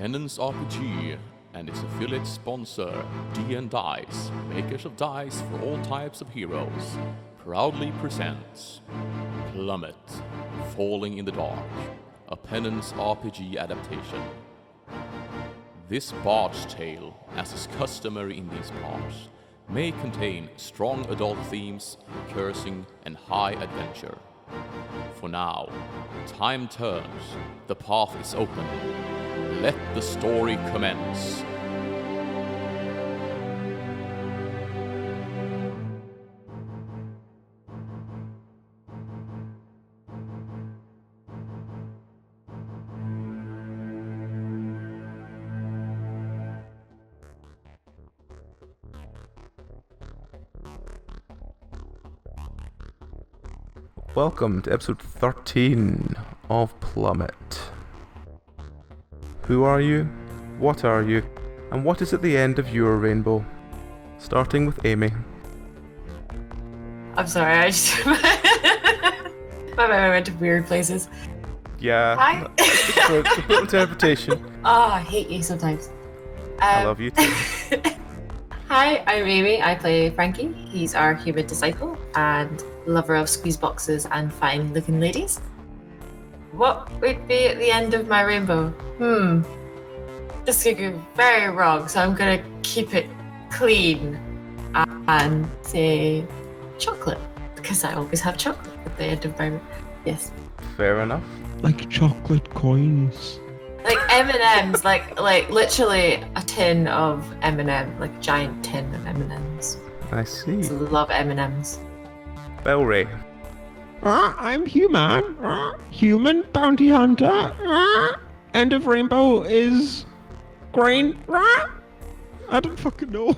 Penance RPG and its affiliate sponsor, D&Dice, makers of dice for all types of heroes, proudly presents Plummet, Falling in the Dark, a Penance RPG adaptation. This bard's tale, as is customary in these parts, may contain strong adult themes, cursing, and high adventure. For now, time turns, the path is open. Let the story commence. Welcome to episode 13 of Plummet. Who are you? What are you? And what is at the end of your rainbow? Starting with Amy. I'm sorry, I just... My mind went to weird places. Yeah. Hi. It's a good interpretation. Oh, I hate you sometimes. I love you too. Hi, I'm Amy. I play Frankie. He's our human disciple and lover of squeeze boxes and fine-looking ladies. What would be at the end of my rainbow? This could go very wrong, so I'm gonna keep it clean and say chocolate, because I always have chocolate at the end of my rainbow. Yes. Fair enough. Like chocolate coins. Like M&Ms, like literally a tin of M&M, like a giant tin of M&Ms. I see. I love M&Ms. Bellray. I'm human. Human bounty hunter. End of rainbow is green. I don't fucking know.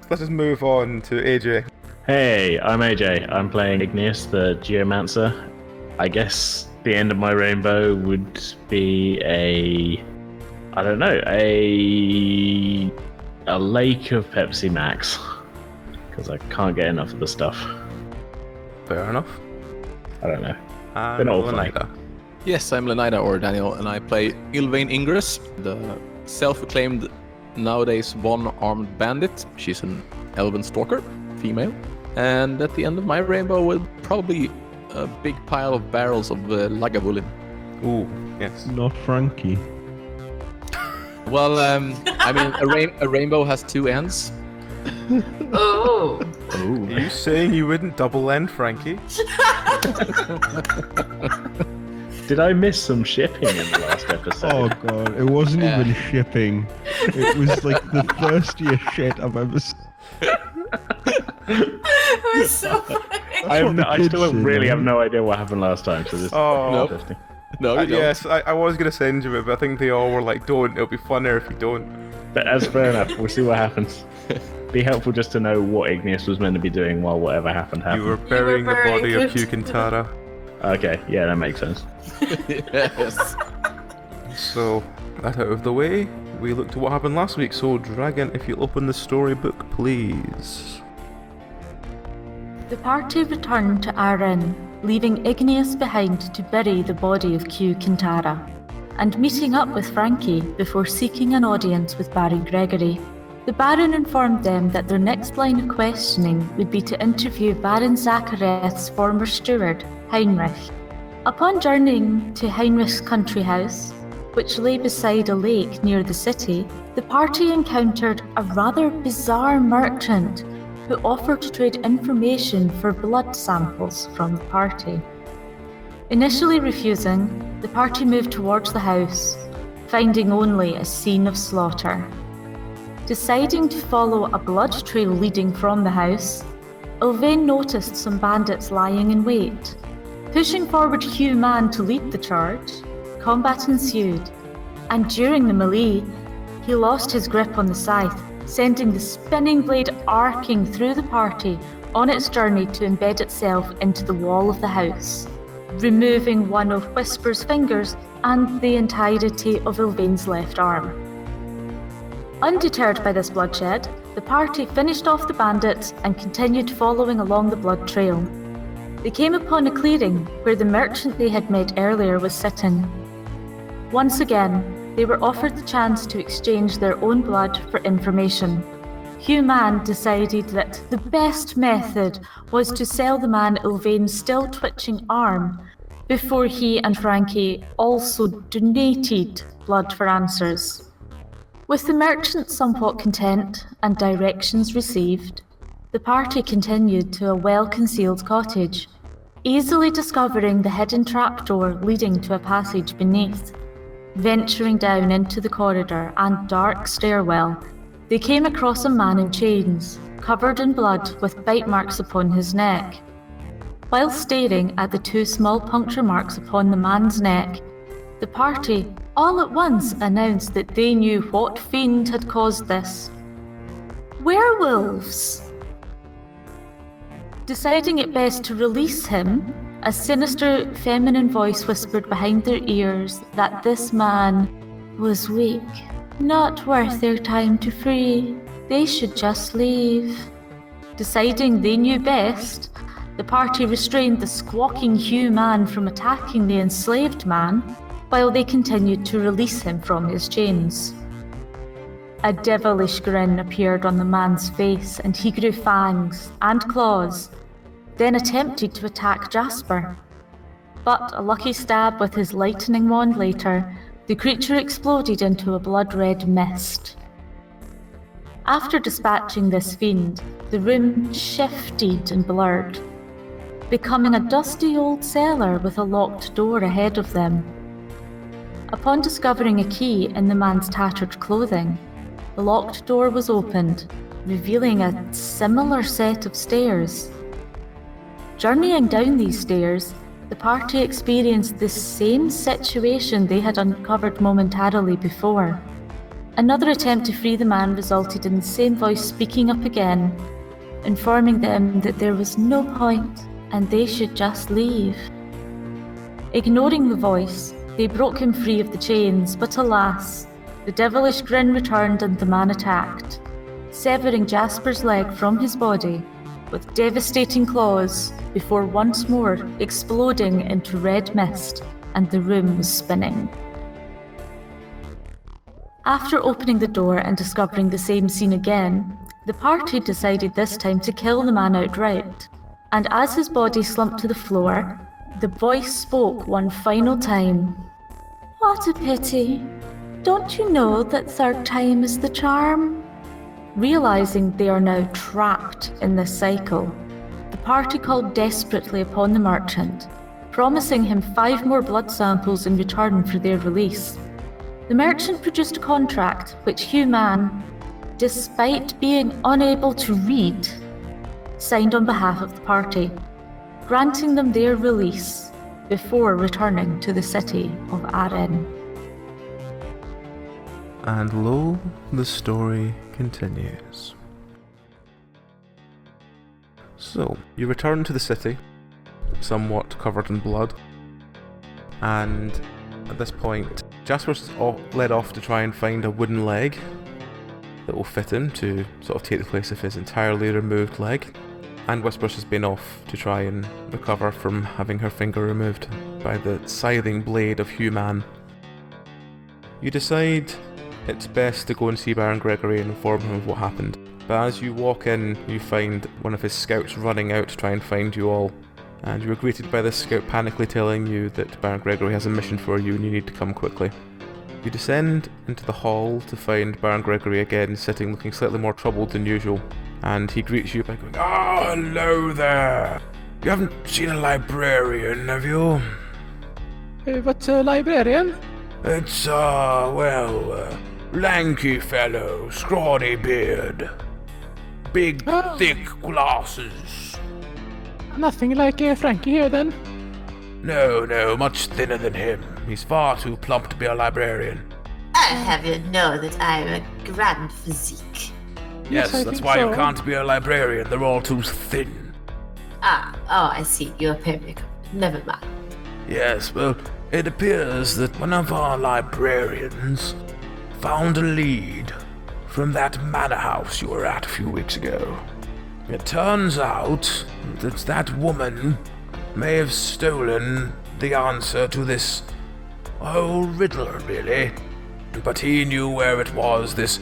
Let's just move on to AJ. Hey, I'm AJ. I'm playing Igneous, the Geomancer. I guess the end of my rainbow would be a lake of Pepsi Max. Because I can't get enough of the stuff. Fair enough. I don't know. And They're not funny. Leonida. Yes, I'm Leonida, or Daniel, and I play Ylvain Ingress, the self-acclaimed nowadays one-armed bandit. She's an elven stalker, female. And at the end of my rainbow will probably a big pile of barrels of Lagavulin. Ooh, yes. Not Frankie. Well, I mean, a rainbow has two ends. Oh. Are you saying you wouldn't double end Frankie? Did I miss some shipping in the last episode? Oh god, it wasn't even shipping. It was like the thirstiest shit I've ever seen. It was so funny. I still really have no idea what happened last time, so this is interesting. No, you don't. Yes, I was going to send you it, but I think they all were like, don't, it'll be funner if you don't. But that's fair enough. We'll see what happens. Be helpful just to know what Igneous was meant to be doing while whatever happened. You were burying the body of Hugh Kintara. Okay, yeah, that makes sense. Yes. So, that out of the way, we look to what happened last week. So, Dragon, if you'll open the storybook, please. The party returned to Arren, leaving Igneous behind to bury the body of Hugh Kintara, and meeting up with Frankie before seeking an audience with Baron Gregory. The Baron informed them that their next line of questioning would be to interview Baron Zachareth's former steward, Heinrich. Upon journeying to Heinrich's country house, which lay beside a lake near the city, the party encountered a rather bizarre merchant who offered to trade information for blood samples from the party. Initially refusing, the party moved towards the house, finding only a scene of slaughter. Deciding to follow a blood trail leading from the house, Ylvain noticed some bandits lying in wait. Pushing forward Hugh Man to lead the charge, combat ensued, and during the melee, he lost his grip on the scythe, sending the spinning blade arcing through the party on its journey to embed itself into the wall of the house, removing one of Whisper's fingers and the entirety of Ylvain's left arm. Undeterred by this bloodshed, the party finished off the bandits and continued following along the blood trail. They came upon a clearing where the merchant they had met earlier was sitting. Once again, they were offered the chance to exchange their own blood for information. Hugh Mann decided that the best method was to sell the man Ylvain's still twitching arm before he and Frankie also donated blood for answers. With the merchant somewhat content and directions received, the party continued to a well-concealed cottage, easily discovering the hidden trapdoor leading to a passage beneath. Venturing down into the corridor and dark stairwell, they came across a man in chains, covered in blood with bite marks upon his neck. While staring at the 2 small puncture marks upon the man's neck, the party all at once announced that they knew what fiend had caused this. Werewolves! Deciding it best to release him, a sinister feminine voice whispered behind their ears that this man was weak, not worth their time to free. They should just leave. Deciding they knew best, the party restrained the squawking Hugh man from attacking the enslaved man, while they continued to release him from his chains. A devilish grin appeared on the man's face, and he grew fangs and claws, then attempted to attack Jasper. But a lucky stab with his lightning wand later, the creature exploded into a blood-red mist. After dispatching this fiend, the room shifted and blurred, becoming a dusty old cellar with a locked door ahead of them. Upon discovering a key in the man's tattered clothing, the locked door was opened, revealing a similar set of stairs. Journeying down these stairs, the party experienced the same situation they had uncovered momentarily before. Another attempt to free the man resulted in the same voice speaking up again, informing them that there was no point and they should just leave. Ignoring the voice, they broke him free of the chains, but alas, the devilish grin returned and the man attacked, severing Jasper's leg from his body with devastating claws before once more exploding into red mist, and the room was spinning. After opening the door and discovering the same scene again, the party decided this time to kill the man outright, and as his body slumped to the floor, the voice spoke one final time. "What a pity. Don't you know that 3rd time is the charm?" Realizing they are now trapped in this cycle, the party called desperately upon the merchant, promising him 5 more blood samples in return for their release. The merchant produced a contract which Hugh Mann, despite being unable to read, signed on behalf of the party, granting them their release before returning to the city of Arren. And lo, the story continues. So, you return to the city, somewhat covered in blood, and at this point, Jasper's led off to try and find a wooden leg that will fit him to sort of take the place of his entirely removed leg, and Whispers has been off to try and recover from having her finger removed by the scything blade of Hugh Mann. You decide it's best to go and see Baron Gregory and inform him of what happened. But as you walk in, you find one of his scouts running out to try and find you all. And you are greeted by this scout panically telling you that Baron Gregory has a mission for you and you need to come quickly. You descend into the hall to find Baron Gregory again sitting looking slightly more troubled than usual. And he greets you by going, "Oh, hello there! You haven't seen a librarian, have you?" What's a librarian? It's, lanky fellow, scrawny beard, big, thick glasses. Nothing like Frankie here then. No, much thinner than him. He's far too plump to be a librarian. I have you know that I'm a grand physique. Yes, I that's think why so. you can't be a librarian. They're all too thin. I see. You're pimp. Never mind. Yes, well, it appears that one of our librarians found a lead from that manor house you were at a few weeks ago. It turns out that woman may have stolen the answer to this a whole riddle, really. But he knew where it was, this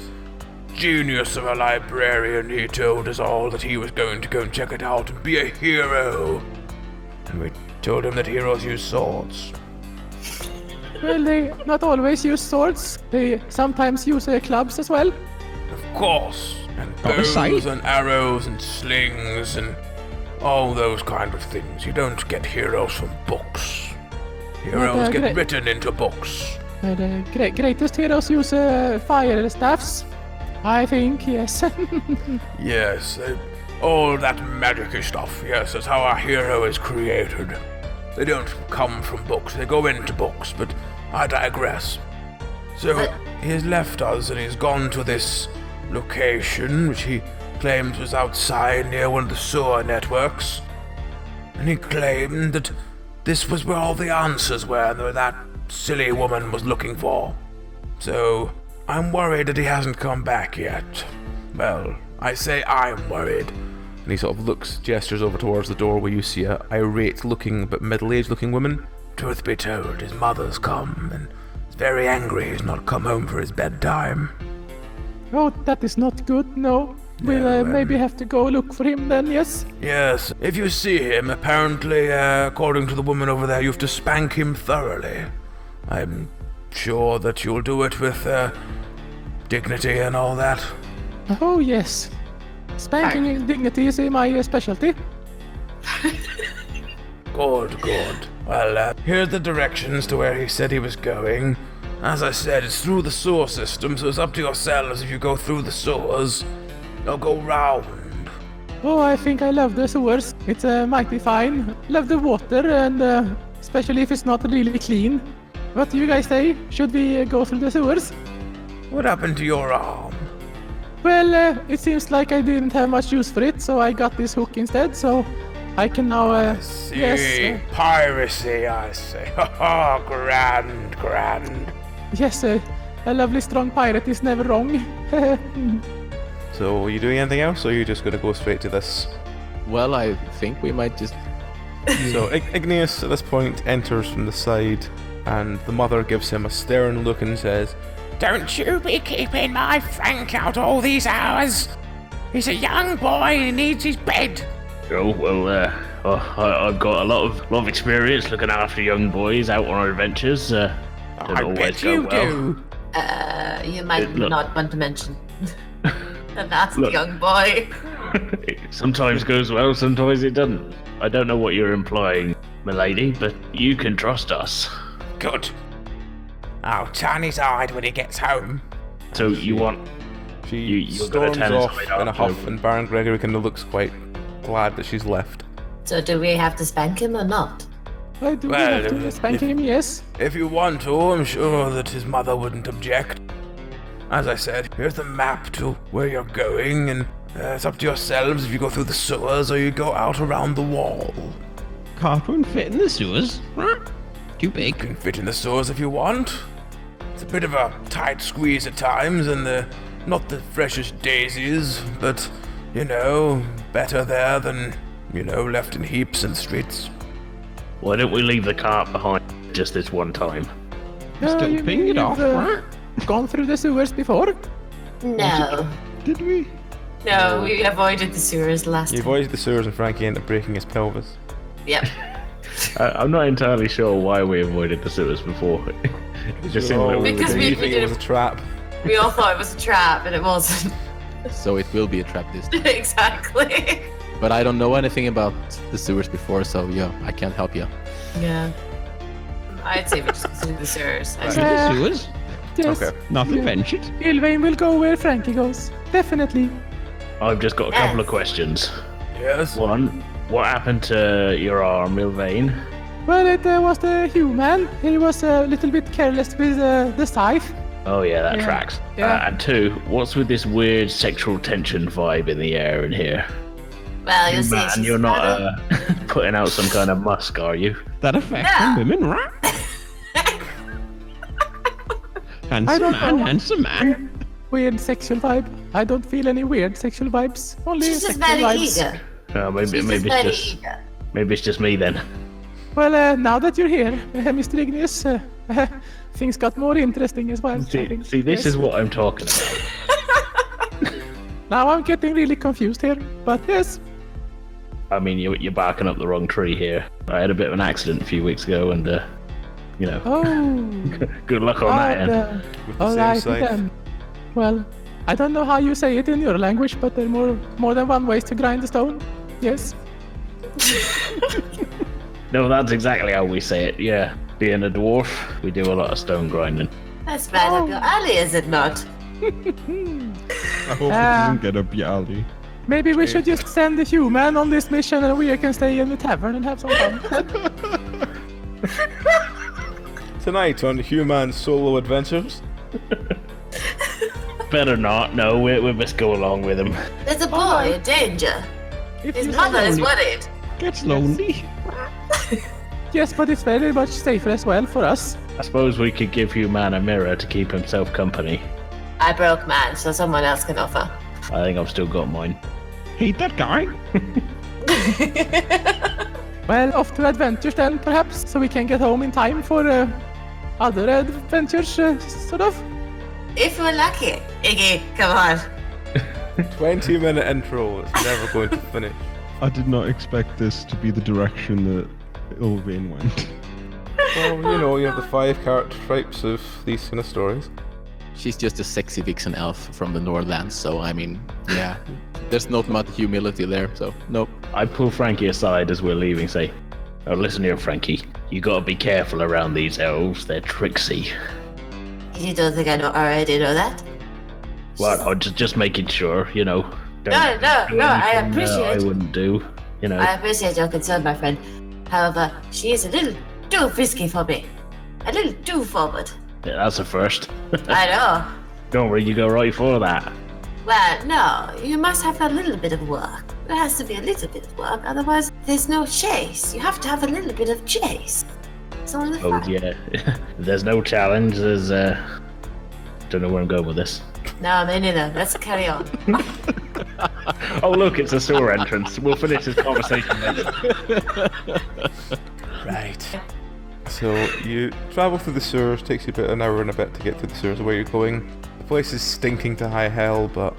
genius of a librarian. He told us all that he was going to go and check it out and be a hero. And we told him that heroes use swords. Well, they not always use swords. They sometimes use clubs as well. Of course. And Got a sight? bows and arrows and slings and all those kind of things. You don't get heroes from books. Heroes get written into books. The greatest heroes use fire staffs. I think, yes. Yes, all that magic stuff. Yes, that's how a hero is created. They don't come from books, they go into books, but I digress. So, he's left us and he's gone to this location, which he claims was outside near one of the sewer networks. And he claimed that this was where all the answers were that silly woman was looking for. So, I'm worried that he hasn't come back yet. Well, I say I'm worried. And he sort of gestures over towards the door where you see a irate-looking but middle-aged-looking woman. Truth be told, his mother's come, and he's very angry he's not come home for his bedtime. Oh, that is not good, no. We'll maybe have to go look for him then, yes? Yes, if you see him, apparently, according to the woman over there, you have to spank him thoroughly. I'm sure that you'll do it with dignity and all that. Oh, yes. Spanking and dignity is my specialty. Good. Well, here's the directions to where he said he was going. As I said, it's through the sewer system, so it's up to yourselves if you go through the sewers. Or go round. Oh, I think I love the sewers. It's mighty fine. Love the water, and especially if it's not really clean. What do you guys say? Should we go through the sewers? What happened to your arm? Well, it seems like I didn't have much use for it, so I got this hook instead, so I can now, I see. Piracy, I say. Oh, grand. Yes, a lovely strong pirate is never wrong. So, are you doing anything else, or are you just going to go straight to this? Well, I think we might just... So, Igneous, at this point, enters from the side, and the mother gives him a stern look and says, "Don't you be keeping my Frank out all these hours! He's a young boy, he needs his bed!" Oh, well, I've got a lot of experience looking after young boys out on adventures. I bet you do! You might Look. not want to mention the nasty young boy. It sometimes goes well, sometimes it doesn't. I don't know what you're implying, milady, but you can trust us. Good. I'll turn his hide when he gets home. So you want... She you're gonna storms turn his off hide in a after. huff, and Baron Gregory kind of looks quite glad that she's left. So do we have to spank him or not? I do Well, have to spank him, yes. If you want to, I'm sure that his mother wouldn't object. As I said, here's the map to where you're going, and it's up to yourselves if you go through the sewers or you go out around the wall. Cart won't fit in the sewers. Too You big. can fit in the sewers if you want. It's a bit of a tight squeeze at times, and they're not the freshest daisies, but, better there than, left in heaps in the streets. Why don't we leave the cart behind just this one time? Still you ping mean it off. you've, gone through the sewers before? No. Did we? No, we avoided the sewers last You time. avoided the sewers, and Frankie ended up breaking his pelvis. Yep. I'm not entirely sure why we avoided the sewers before. It just seemed like we Because were we You doing think did it was a trap. We all thought it was a trap, and it wasn't. So it will be a trap this time. Exactly. But I don't know anything about the sewers before, so yeah, I can't help you. Yeah. I'd say we just go through the sewers. Through the sewers? Yes. Okay. Nothing ventured. Ylvain will go where Frankie goes. Definitely. I've just got a couple of questions. Yes? One, what happened to your arm, Ylvain? Well, it was the human. He was a little bit careless with the scythe. Oh yeah, that Yeah. tracks. Yeah. And two, what's with this weird sexual tension vibe in the air in here? Well, you'll see. Man, she's you're not rather- putting out some kind of musk, are you? That affects Yeah. women, right? Handsome man. Weird sexual vibe. I don't feel any weird sexual vibes. Only She's just sexual very vibes. eager. Maybe it's just eager. maybe it's just me then. Well, now that you're here, Mr. Ignis, things got more interesting as well. See, this is what I'm talking about. Now I'm getting really confused here, but yes. I mean, you're barking up the wrong tree here. I had a bit of an accident a few weeks ago, and Oh. good luck on that end. With the All same right scythe. then. Well, I don't know how you say it in your language, but there are more than one ways to grind the stone. Yes. No, that's exactly how we say it. Yeah, being a dwarf, we do a lot of stone grinding. That's right up your alley, is it not? I hope it doesn't get up your alley. Maybe we should just send the human on this mission and we can stay in the tavern and have some fun. Tonight on Human Solo Adventures. Better not. No, we must go along with him. There's a boy in danger. His mother is worried. Gets lonely. Yes, but it's very much safer as well for us. I suppose we could give Human a mirror to keep himself company. I broke man, so someone else can offer. I think I've still got mine. Hate that guy. Well, off to adventures then, perhaps, so we can get home in time for other adventures, sort of. If we're lucky. Iggy, come on. 20-minute intro. It's never going to finish. I did not expect this to be the direction that Ilvain went. Well, you have the 5 character types of these kind of stories. She's just a sexy vixen elf from the Northlands, so I mean, yeah. There's not much humility there, so nope. I pull Frankie aside as we're leaving, say, "Oh, listen here, Frankie. You gotta be careful around these elves. They're tricksy." You don't think I already know that? Well, I'm just making sure, Don't No, do I anything appreciate I wouldn't do, I appreciate your concern, my friend. However, she is a little too frisky for me. A little too forward. Yeah, that's a first. I know. Don't worry, you go right for that. Well, no, you must have a little bit of work. There has to be a little bit of work, otherwise there's no chase. You have to have a little bit of chase. It's all the Oh fun. yeah, there's no challenge. There's don't know where I'm going with this. No, me neither. Let's carry on. Oh look, it's a sewer entrance. We'll finish this conversation later. Right. So you travel through the sewers. Takes you about an hour and a bit to get through the sewers where you're going. The place is stinking to high hell, but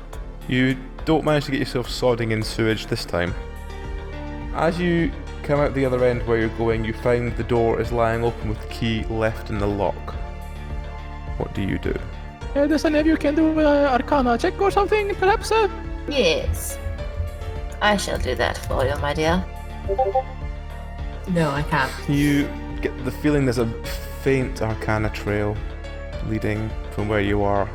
you don't manage to get yourself sodding in sewage this time. As you come out the other end where you're going, you find the door is lying open with the key left in the lock. What do you do? Does any of you can do Arcana check or something, perhaps? Yes. I shall do that for you, my dear. No, I can't. You get the feeling there's a faint Arcana trail leading from where you are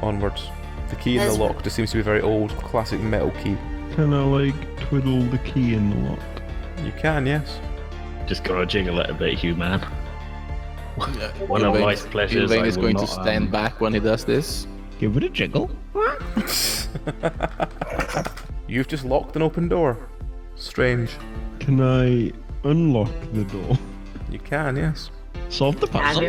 onwards. The key in the There's- lock just seems to be a very old, classic metal key. Can I, twiddle the key in the lock? You can, yes. Just gotta jiggle it a bit, Human. One of life's pleasures. Ilvain I is will going to not, stand back when he does this. Give it a jiggle. You've just locked an open door. Strange. Can I unlock the door? You can, yes. Solve the puzzle.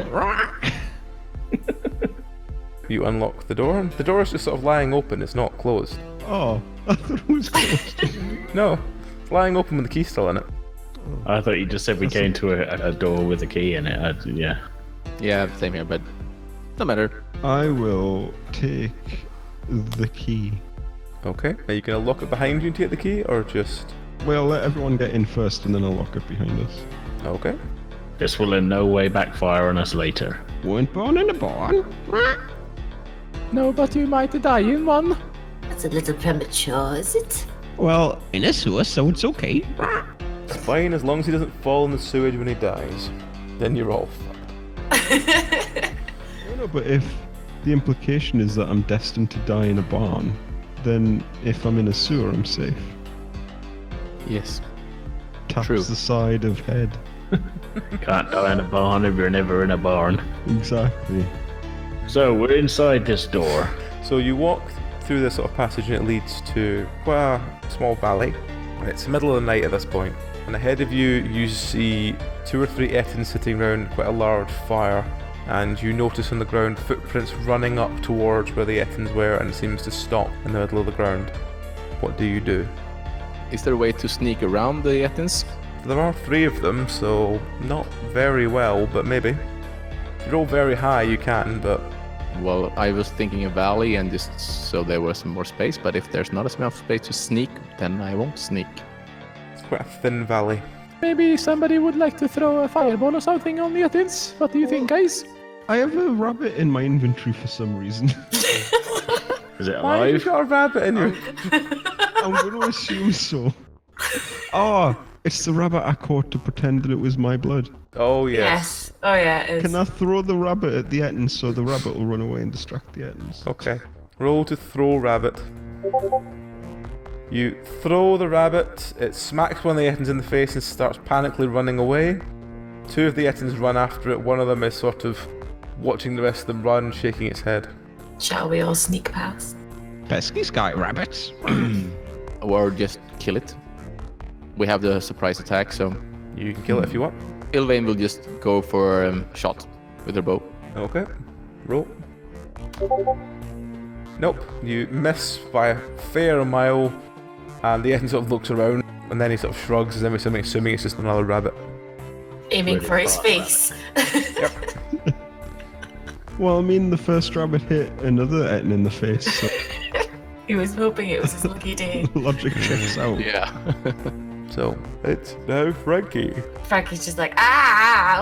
You unlock the door. The door is just sort of lying open, it's not closed. Oh, I thought it was closed. No, it's lying open with the key still in it. I thought you just said we came to a door with a key in it. Yeah. Yeah, same here, but no matter. I will take the key. Okay, are you going to lock it behind you and take the key, or just... Well, let everyone get in first and then I'll lock it behind us. Okay. This will in no way backfire on us later. Weren't born in a barn. No, but you might die in one. That's a little premature, is it? Well, in a sewer, so it's okay. It's fine as long as he doesn't fall in the sewage when he dies. Then you're all fucked. No, but if the implication is that I'm destined to die in a barn, then if I'm in a sewer, I'm safe. Yes. Taps True. the side of head. Can't die in a barn if you're never in a barn. Exactly. So we're inside this door. So you walk through this sort of passage and it leads to quite a small valley. It's the middle of the night at this point. And ahead of you, you see 2 or 3 Ettins sitting around quite a large fire. And you notice on the ground footprints running up towards where the Ettins were, and it seems to stop in the middle of the ground. What do you do? Is there a way to sneak around the Ettins? There are 3 of them, so not very well, but maybe. If you roll very high, you can, but Well, I was thinking a valley and just so there was some more space, but if there's not enough space to sneak, then I won't sneak. it's quite a thin valley. Maybe somebody would like to throw a fireball or something on the Athens. What do you think, guys? I have a rabbit in my inventory for some reason. Is it Why have you alive? got a rabbit in your... I'm going to assume so. Oh, it's the rabbit I caught to pretend that it was my blood. Oh, yes. Yes. Oh yeah, it is. Can I throw the rabbit at the Ettins so the rabbit will run away and distract the Ettins? Okay. Roll to throw rabbit. You throw the rabbit, it smacks one of the Ettins in the face and starts panically running away. Two of the Ettins run after it, one of them is sort of watching the rest of them run, shaking its head. Shall we all sneak past? Pesky sky rabbits. Or just kill it. We have the surprise attack, so You can kill it if you want. Ilvain will just go for shot with her bow. Okay. Roll. Nope. You miss by a fair mile, and the Ettin sort of looks around, and then he sort of shrugs as if assuming it's just another rabbit. Aiming Really for his far, face. Well, I mean, the first rabbit hit another Ettin in the face, so He was hoping it was his lucky day. logic checks out. Yeah. So, it's now Frankie. Frankie's just like,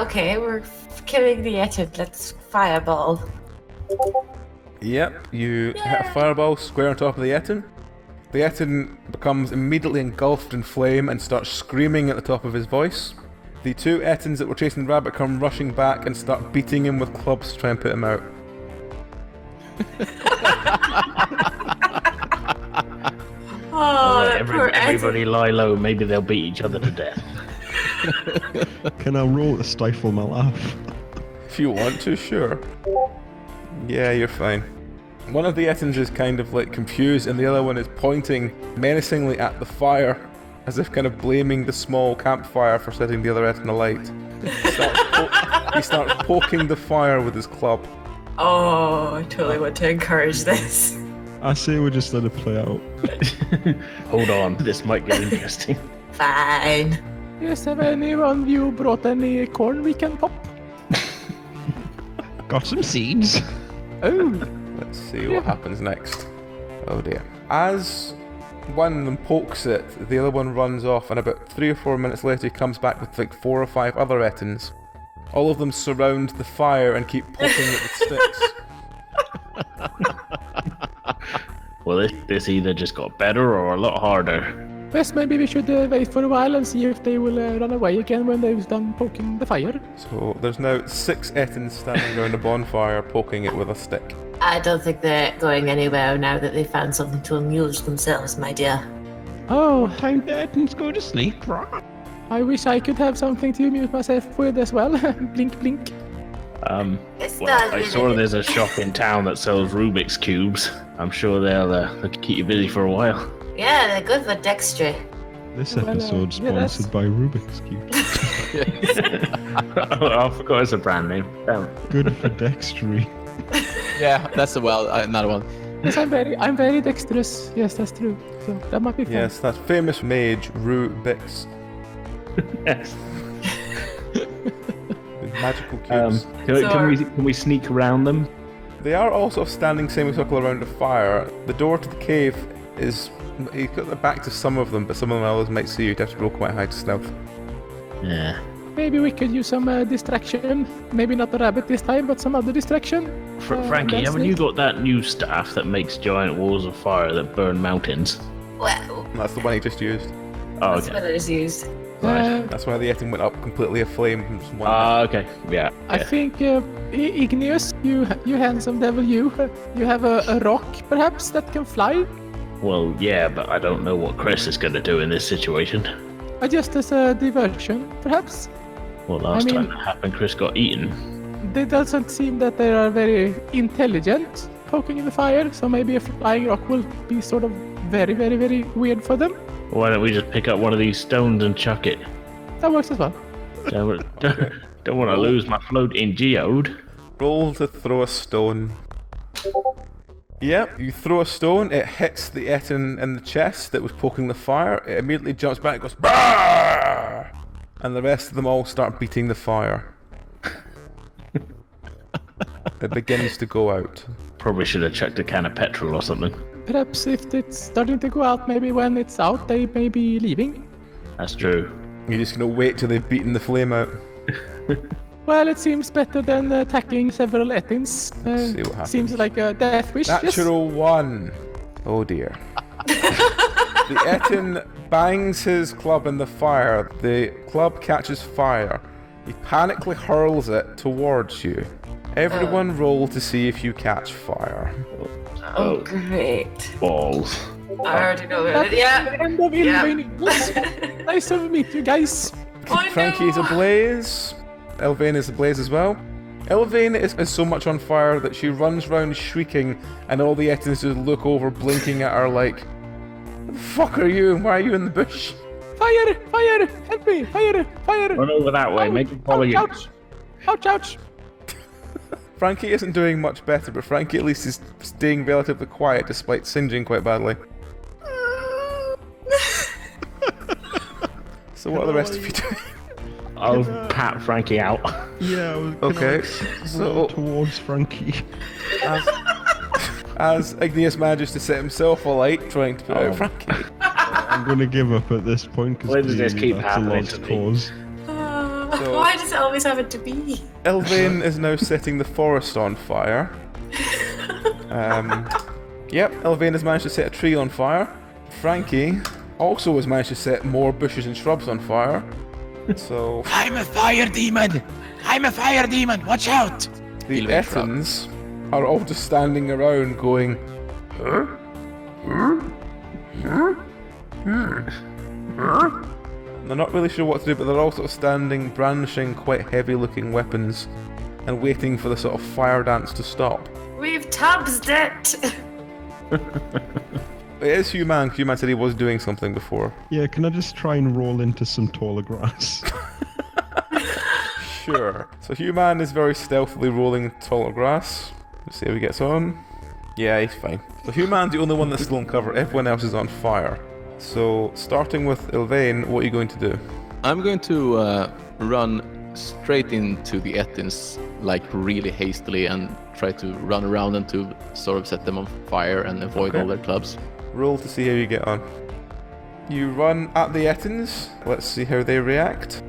okay, we're killing the Ettin. Let's fireball. Yep, you hit a fireball square on top of the Ettin. The Ettin becomes immediately engulfed in flame and starts screaming at the top of his voice. The two Ettins that were chasing the rabbit come rushing back and start beating him with clubs to try and put him out. Oh, that poor Ettin. Everybody lie low. Maybe they'll beat each other to death. Can I roll to stifle my laugh? If you want to, sure. Yeah, you're fine. One of the Ettins is kind of like confused, and the other one is pointing menacingly at the fire, as if kind of blaming the small campfire for setting the other Ettin alight. He starts poking the fire with his club. Oh, I totally want to encourage this. I say we just let it play out. Hold on, this might get interesting. Fine. Yes, have anyone of you brought any corn we can pop? Got some seeds. Oh, Let's see what happens next. Oh dear. As one of them pokes it, the other one runs off, and about 3 or 4 minutes later he comes back with like 4 or 5 other Ettins. All of them surround the fire and keep poking it with sticks. Well, this either just got better or a lot harder. yes, maybe we should wait for a while and see if they will run away again when they've done poking the fire. So there's now 6 Ettins standing around a bonfire poking it with a stick. I don't think they're going anywhere now that they found something to amuse themselves, my dear. Oh, Time the Ettins go to sleep, right? I wish I could have something to amuse myself with as well. Blink, blink. It's Well, not I really- saw there's a shop in town that sells Rubik's Cubes. I'm sure they'll keep you busy for a while. Yeah, they're good for dextry. This Well, episode's yeah, that's- sponsored by Rubik's Cube. I forgot it's a brand name. Damn. Good for dextery. Yeah, that's another one. Yes, I'm very dexterous. Yes, that's true. So that might be fun. Yes, that's famous mage Rubik's Yes. with magical cubes. Can we sneak around them? They are also standing semicircle around a fire. The door to the cave is... You've got the back to some of them, but some of them others might see you. You'd have to roll quite high to stealth. Yeah. Maybe we could use some distraction. Maybe not the rabbit this time, but some other distraction. Frankie, that's haven't it. you got that new staff that makes giant walls of fire that burn mountains? Well, That's the one he just used. Oh, that's okay. what it is used. Right. That's why the Ettin went up completely aflame from just one. Okay. Yeah. I think Igneous, you handsome devil, you have a rock perhaps that can fly. Well, yeah, but I don't know what Chris is going to do in this situation. Just as a diversion, perhaps. Well, last time mean- that happened, Chris got eaten. It doesn't seem that they are very intelligent poking in the fire, so maybe a flying rock will be sort of very, very, very weird for them. Why don't we just pick up one of these stones and chuck it? That works as well. Don't want to lose my floating geode. Roll to throw a stone. Yep, you throw a stone, it hits the Ettin in the chest that was poking the fire, it immediately jumps back and goes BARRRR! And the rest of them all start beating the fire. it begins to go out. Probably should have chucked a can of petrol or something. Perhaps if it's starting to go out, maybe when it's out, they may be leaving. That's true. You're just gonna wait till they've beaten the flame out. Well, it seems better than tackling several Ettins. See what happens. Seems like a death wish. yes? Natural 1. Oh dear. The Ettin bangs his club in the fire. The club catches fire. He panically hurls it towards you. Everyone roll to see if you catch fire. Oh, great. Balls. I already know it. Yeah. End of Ilvain. Nice to meet you guys. Frankie is ablaze. Elvain is ablaze as well. Elvain is so much on fire that she runs round shrieking, and all the Ettins just look over, blinking at her like, "What the fuck are you? Why are you in the bush?" Fire! Fire! Help me! Fire! Fire! Run over that way, make them follow you. Ouch! Ouch! Ouch! Frankie isn't doing much better, but Frankie at least is staying relatively quiet despite singeing quite badly. So what are the rest of you doing? I'll pat Frankie out. Yeah, I was gonna, Okay, like, so- run towards Frankie. As Igneous manages to set himself alight, trying to put out Frankie. I'm gonna give up at this point Why because does this keep that's a happening lost to me? cause. Why does it always have it to be? Elvain is now setting the forest on fire. Yep, Elvain has managed to set a tree on fire. Frankie also has managed to set more bushes and shrubs on fire. So I'm a fire demon! I'm a fire demon! Watch out! the Elvain shrub. Ettins are all just standing around going, They're not really sure what to do, but they're all sort of standing, brandishing quite heavy-looking weapons and waiting for the sort of fire dance to stop. We've tabsed it! It is Human. Human said he was doing something before. Yeah, can I just try and roll into some taller grass? Sure. So Human is very stealthily rolling taller grass. Let's see how he gets on. Yeah, he's fine. So Human's the only one that's still on cover. Everyone else is on fire. So starting with Elvain, what are you going to do? I'm going to run straight into the Ettins, like really hastily, and try to run around and to sort of set them on fire and avoid Okay. all their clubs. Roll to see how you get on. You run at the Ettins. Let's see how they react.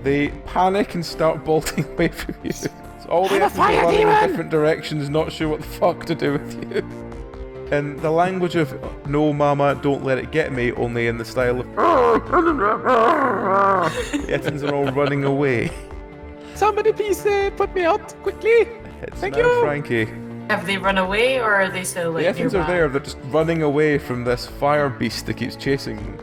They panic and start bolting away from you. So all the I'm a Ettins are fire running in demon! different directions, not sure what the fuck to do with you. In the language of "No mama, don't let it get me," only in the style of the Ettins are all running away. Somebody please put me out quickly! It's Thank now you. Frankie. Have they run away or are they still The like Ettins are nearby? there, they're just running away from this fire beast that keeps chasing them.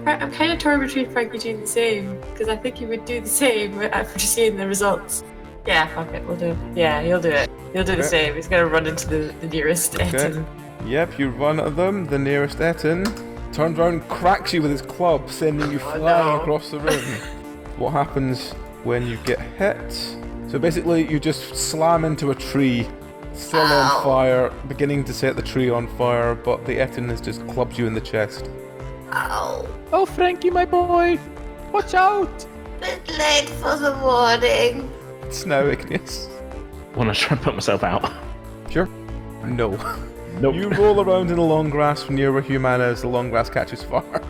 I'm kind of torn between Frankie doing the same, because I think he would do the same after seeing the results. Yeah, fuck it, we'll do it. Yeah, he'll do it. He'll do the Okay. same. He's gonna run into the nearest Ettin. Yep, you run at them, the nearest Ettin turns around and cracks you with his club, sending you flying no. across the room. What happens when you get hit? So basically, you just slam into a tree, still on fire, beginning to set the tree on fire, but the Ettin has just clubbed you in the chest. Ow. Oh, Frankie, my boy! Watch out! Bit late for the morning. It's now Igneous. Want to try and put myself out? Sure. No. Nope. You roll around in the long grass near where Humana is, the long grass catches fire.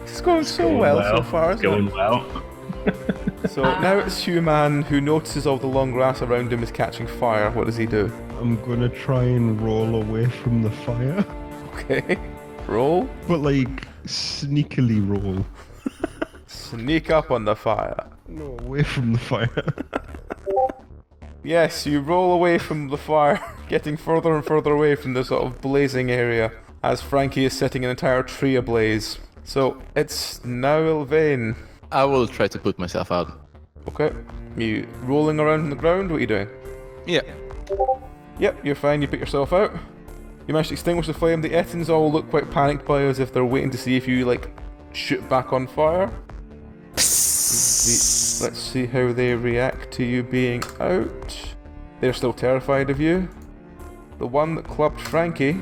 It's going so well so far, isn't Going it? well. So now it's Human who notices all the long grass around him is catching fire. What does he do? I'm gonna try and roll away from the fire. Okay. Roll. But like, sneakily roll. Sneak up on the fire. No, away from the fire. Yes, you roll away from the fire, getting further and further away from the sort of blazing area as Frankie is setting an entire tree ablaze. So it's now Elvain. I will try to put myself out. Okay. You rolling around on the ground? What are you doing? Yeah. Yep, you're fine. You put yourself out. You manage to extinguish the flame. The Ettins all look quite panicked by you, as if they're waiting to see if you, like, shoot back on fire. Let's see how they react to you being out. They're still terrified of you. The one that clubbed Frankie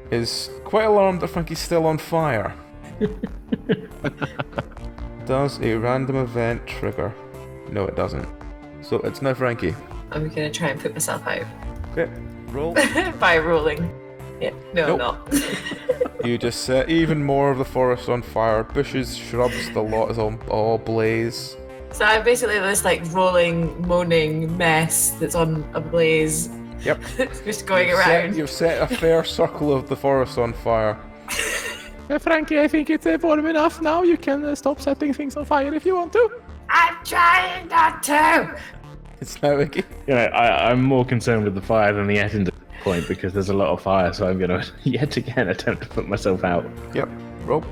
is quite alarmed that Frankie's still on fire. Does a random event trigger? No, it doesn't. So it's now Frankie. I'm gonna try and put myself out Okay, roll. by rolling. Yeah, no, Nope. I'm not. You just set even more of the forest on fire. Bushes, shrubs, the lot is all ablaze. So I'm basically this like rolling, moaning mess that's on a blaze. Yep. Just going around. You've set a fair circle of the forest on fire. Frankie, I think it's warm enough now. You can stop setting things on fire if you want to. I'm trying not to! It's now Iggy. You know, I'm more concerned with the fire than the Etten point because there's a lot of fire, so I'm going to yet again attempt to put myself out. Yep. Roll.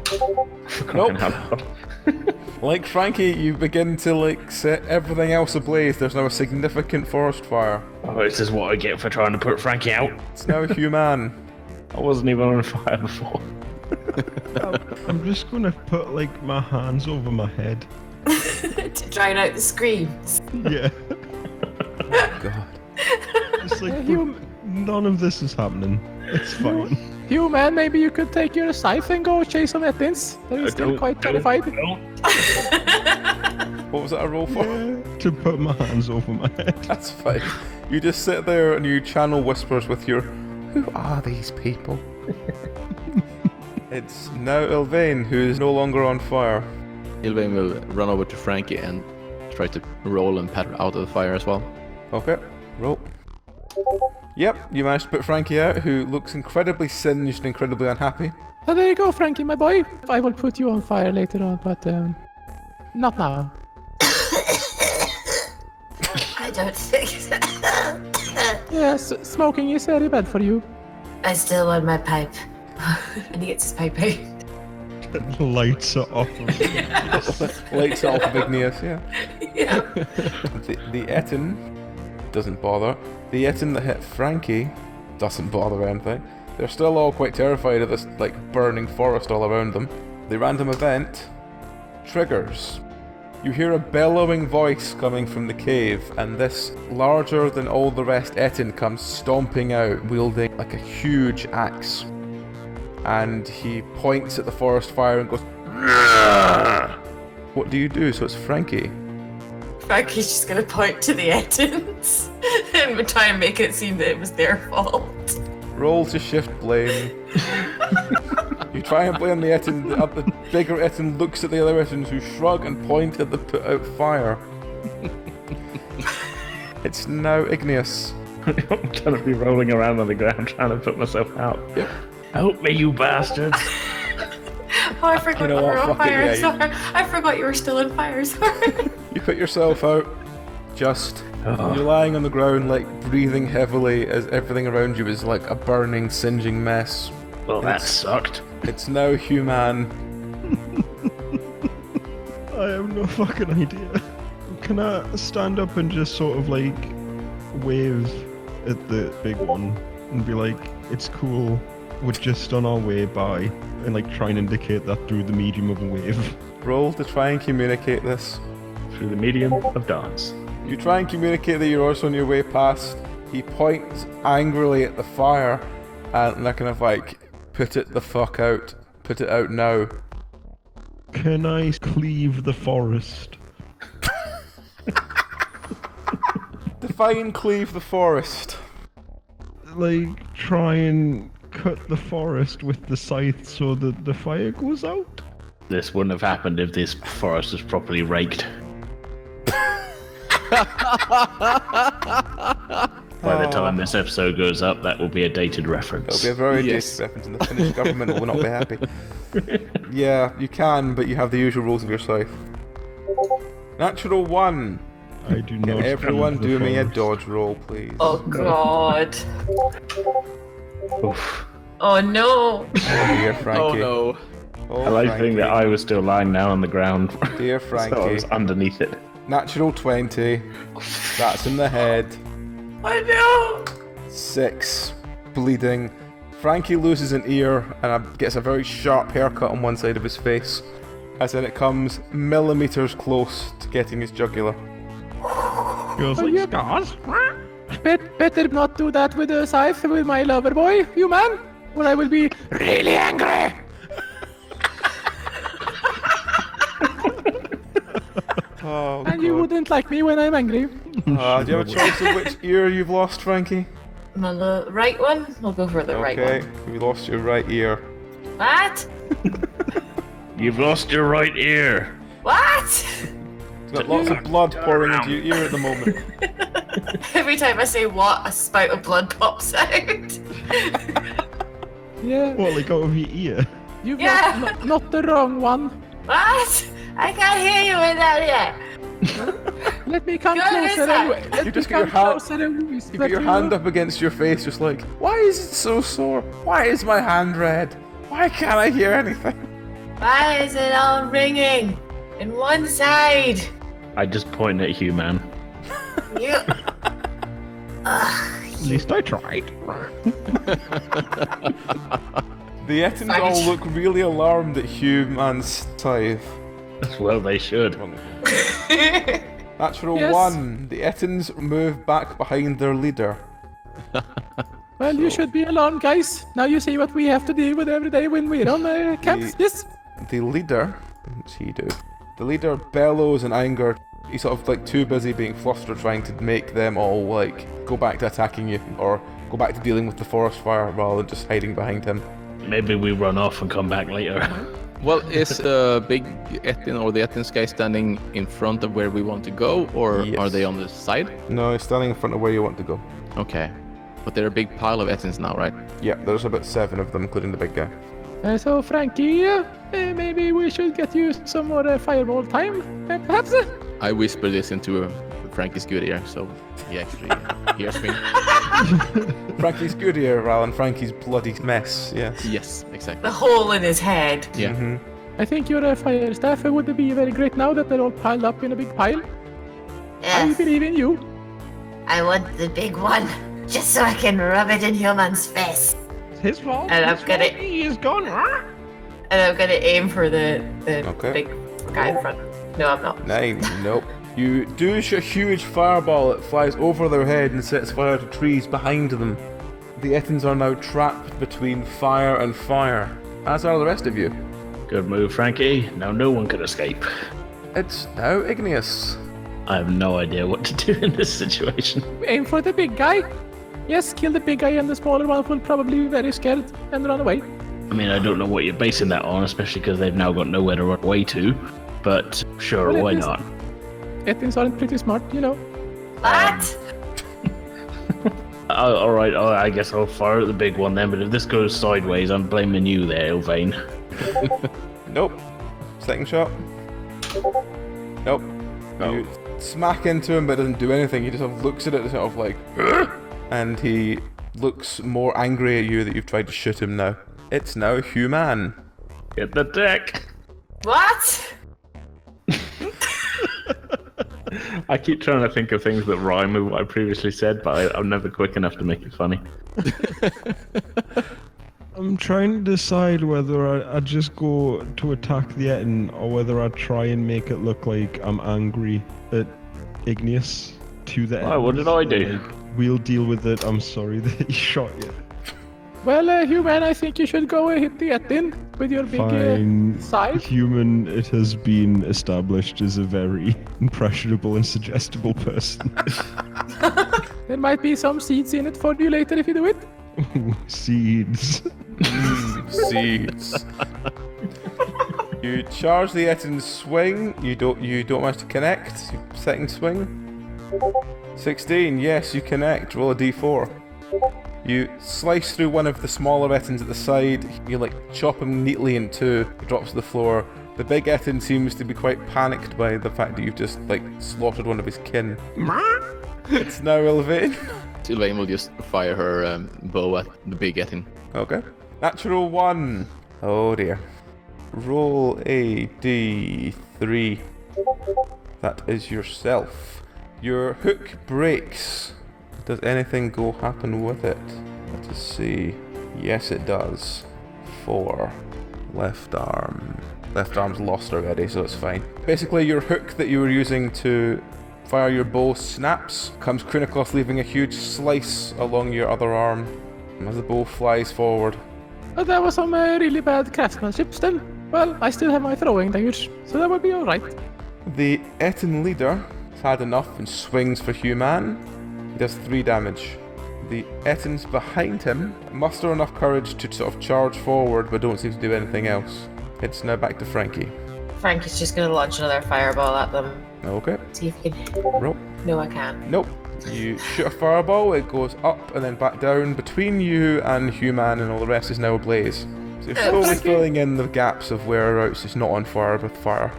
Nope. Like Frankie, you begin to like set everything else ablaze. There's now a significant forest fire. Oh, this is what I get for trying to put Frankie out. It's now human. I wasn't even on fire before. I'm just gonna put like my hands over my head. To drown out the screams. Yeah. God. It's like none of this is happening. It's fine. Human, maybe you could take your scythe and go chase some Ettins. They're still quite terrified. What was that a roll for? To put my hands over my head. That's fine. You just sit there and you channel whispers with your, who are these people? It's now Ilvain, who is no longer on fire. Ilvain will run over to Frankie and try to roll and pat her out of the fire as well. Okay, roll. Yep, you managed to put Frankie out, who looks incredibly singed and incredibly unhappy. So there you go, Frankie, my boy. I will put you on fire later on, but not now. I don't think so. Yes, smoking is very bad for you. I still want my pipe. And he gets his pipe out. Lights are off. Lights off of Igneous, yeah. Yeah. The Etten doesn't bother. The Etten that hit Frankie doesn't bother anything. They're still all quite terrified of this like burning forest all around them. The random event triggers. You hear a bellowing voice coming from the cave, and this larger than all the rest Etten comes stomping out, wielding like a huge axe. And he points at the forest fire and goes, "Rrrr!" What do you do? So it's Frankie. Frankie's just gonna point to the Ettins and try and make it seem that it was their fault. Roll to shift blame. You try and blame the Etten. The bigger Etten looks at the other Ettins who shrug and point at the put out fire. It's now Igneous. I'm going to be rolling around on the ground trying to put myself out. Yep. Help me, you bastards! Oh, I forgot You know you were what, on fuck it, fire. yeah, Sorry. I forgot you were still on fire. Sorry. You put yourself out. Just you're lying on the ground, like breathing heavily, as everything around you is like a burning, singeing mess. Well, that sucked. It's now human. I have no fucking idea. Can I stand up and just sort of like wave at the big one and be like, it's cool, we're just on our way by, and like try and indicate that through the medium of a wave? Roll to try and communicate this. Through the medium of dance. You try and communicate that you're also on your way past. He points angrily at the fire, and they're kind of like, put it the fuck out. Put it out now. Can I cleave the forest? Define cleave the forest. Like, try and cut the forest with the scythe so that the fire goes out? This wouldn't have happened if this forest was properly raked. By the time this episode goes up, that will be a dated reference. It'll be a very Yes. dated reference, and the Finnish government will not be happy. Yeah, you can, but you have the usual rules of your scythe. Natural 1. I do not. Can everyone cleave the do me a forest. dodge roll, please? Oh God. Oof. Oh no. Oh, dear Frankie. Oh no. Oh, I like to Frankie. think that I was still lying now on the ground. Dear So I Frankie. was underneath it. Natural 20. That's in the head. Oh no. 6. Bleeding. Frankie loses an ear and gets a very sharp haircut on one side of his face, as in it comes millimeters close to getting his jugular. Feels like scars. Better not do that with the scythe with my lover boy, human, or I will be really angry. Oh, And you wouldn't like me when I'm angry. Do you have a choice of which ear you've lost, Frankie? The right one? We'll go for the right Okay, one. you lost your right ear. What? You've lost your right ear. What? You've got lots of blood pouring into your ear at the moment. Every time I say what, a spout of blood pops out. Yeah, What, like out of your ear? you've Yeah. not the wrong one. What? I can't hear you without it. Let me come Good, is closer that? and let You me just get your come hand- closer and whisper You put your to hand you. up against your face, just like, why is it so sore? Why is my hand red? Why can't I hear anything? Why is it all ringing in one side? I just point at Hugh, man. You. At least I tried. The Ettins Right. all look really alarmed at Hugh Man's scythe. Well, they should. Natural Yes. 1. The Ettins move back behind their leader. Well, you should be alarmed, guys. Now you see what we have to deal with every day when we're on camps. Yes. The leader, what's he do? The leader bellows in anger. He's sort of like too busy being flustered trying to make them all like go back to attacking you or go back to dealing with the forest fire rather than just hiding behind him. Maybe we run off and come back later. Well, is the big Ettin or the Ettins guy standing in front of where we want to go, or Yes. are they on the side? No, he's standing in front of where you want to go. Okay. But they're a big pile of Ettins now, right? Yeah, there's about 7 of them, including the big guy. So, Frankie, maybe we should get you some more fireball time, perhaps? I whisper this into Frankie's good ear, so he actually hears me. Frankie's good ear rather than Frankie's bloody mess, yes. Yes, exactly. The hole in his head. Yeah. Mm-hmm. I think your fire staff would be very great now that they're all piled up in a big pile. I Yes, believe in you. I want the big one, just so I can rub it in Human's face. It's his fault. And His I've got fault. it. He is gone. And I'm gonna aim for the Okay. big guy in front. No, I'm not. 9, nope. You douche a huge fireball that flies over their head and sets fire to trees behind them. The Ettins are now trapped between fire and fire, as are the rest of you. Good move, Frankie. Now no one can escape. It's now Igneous. I have no idea what to do in this situation. Aim for the big guy. Yes, kill the big guy, and the smaller one will probably be very scared and run away. I mean, I don't know what you're basing that on, especially because they've now got nowhere to run away to. But sure, Well, why it is- not? Ettins aren't pretty smart, you know. What? All right, I guess I'll fire at the big one then. But if this goes sideways, I'm blaming you there, Ilvain. Nope. Second shot. Nope. Oh. You smack into him, but it doesn't do anything. He just sort of looks at it and sort of like, and he looks more angry at you that you've tried to shoot him now. It's now Human. Get the deck. What? I keep trying to think of things that rhyme with what I previously said, but I'm never quick enough to make it funny. I'm trying to decide whether I just go to attack the Etin or whether I try and make it look like I'm angry at Igneous to the Why, what did I do? Like, we'll deal with it. I'm sorry that he shot you. Well, Human, I think you should go hit the Ettin with your big Fine. scythe. Human, it has been established as a very impressionable and suggestible person. There might be some seeds in it for you later if you do it. Seeds. Seeds. You charge the Ettin's swing. You don't manage to connect. Second swing. 16. Yes, you connect. Roll a d4. You slice through one of the smaller Ettins at the side. You like chop him neatly in two. He drops to the floor. The big Ettin seems to be quite panicked by the fact that you've just like slaughtered one of his kin. It's now Ilvain. Sylvain will just fire her bow at the big Ettin. Okay. Natural 1. Oh dear. Roll a d3. That is yourself. Your hook breaks. Does anything happen with it? Let us see. Yes, it does. 4. Left arm. Left arm's lost already, so it's fine. Basically, your hook that you were using to fire your bow snaps, comes crane across, leaving a huge slice along your other arm as the bow flies forward. Oh, that was some really bad craftsmanship still. Well, I still have my throwing damage, so that would be alright. The Ettin leader He's had enough and swings for Human. He does 3 damage. The Ettins behind him muster enough courage to sort of charge forward, but don't seem to do anything else. It's now back to Frankie. Frankie's just gonna launch another fireball at them. Okay. See if he can. Roll. No, I can't. Nope. You shoot a fireball, it goes up and then back down between you and Human, and all the rest is now ablaze. So you're slowly filling in the gaps of whereabouts it's not on fire with fire.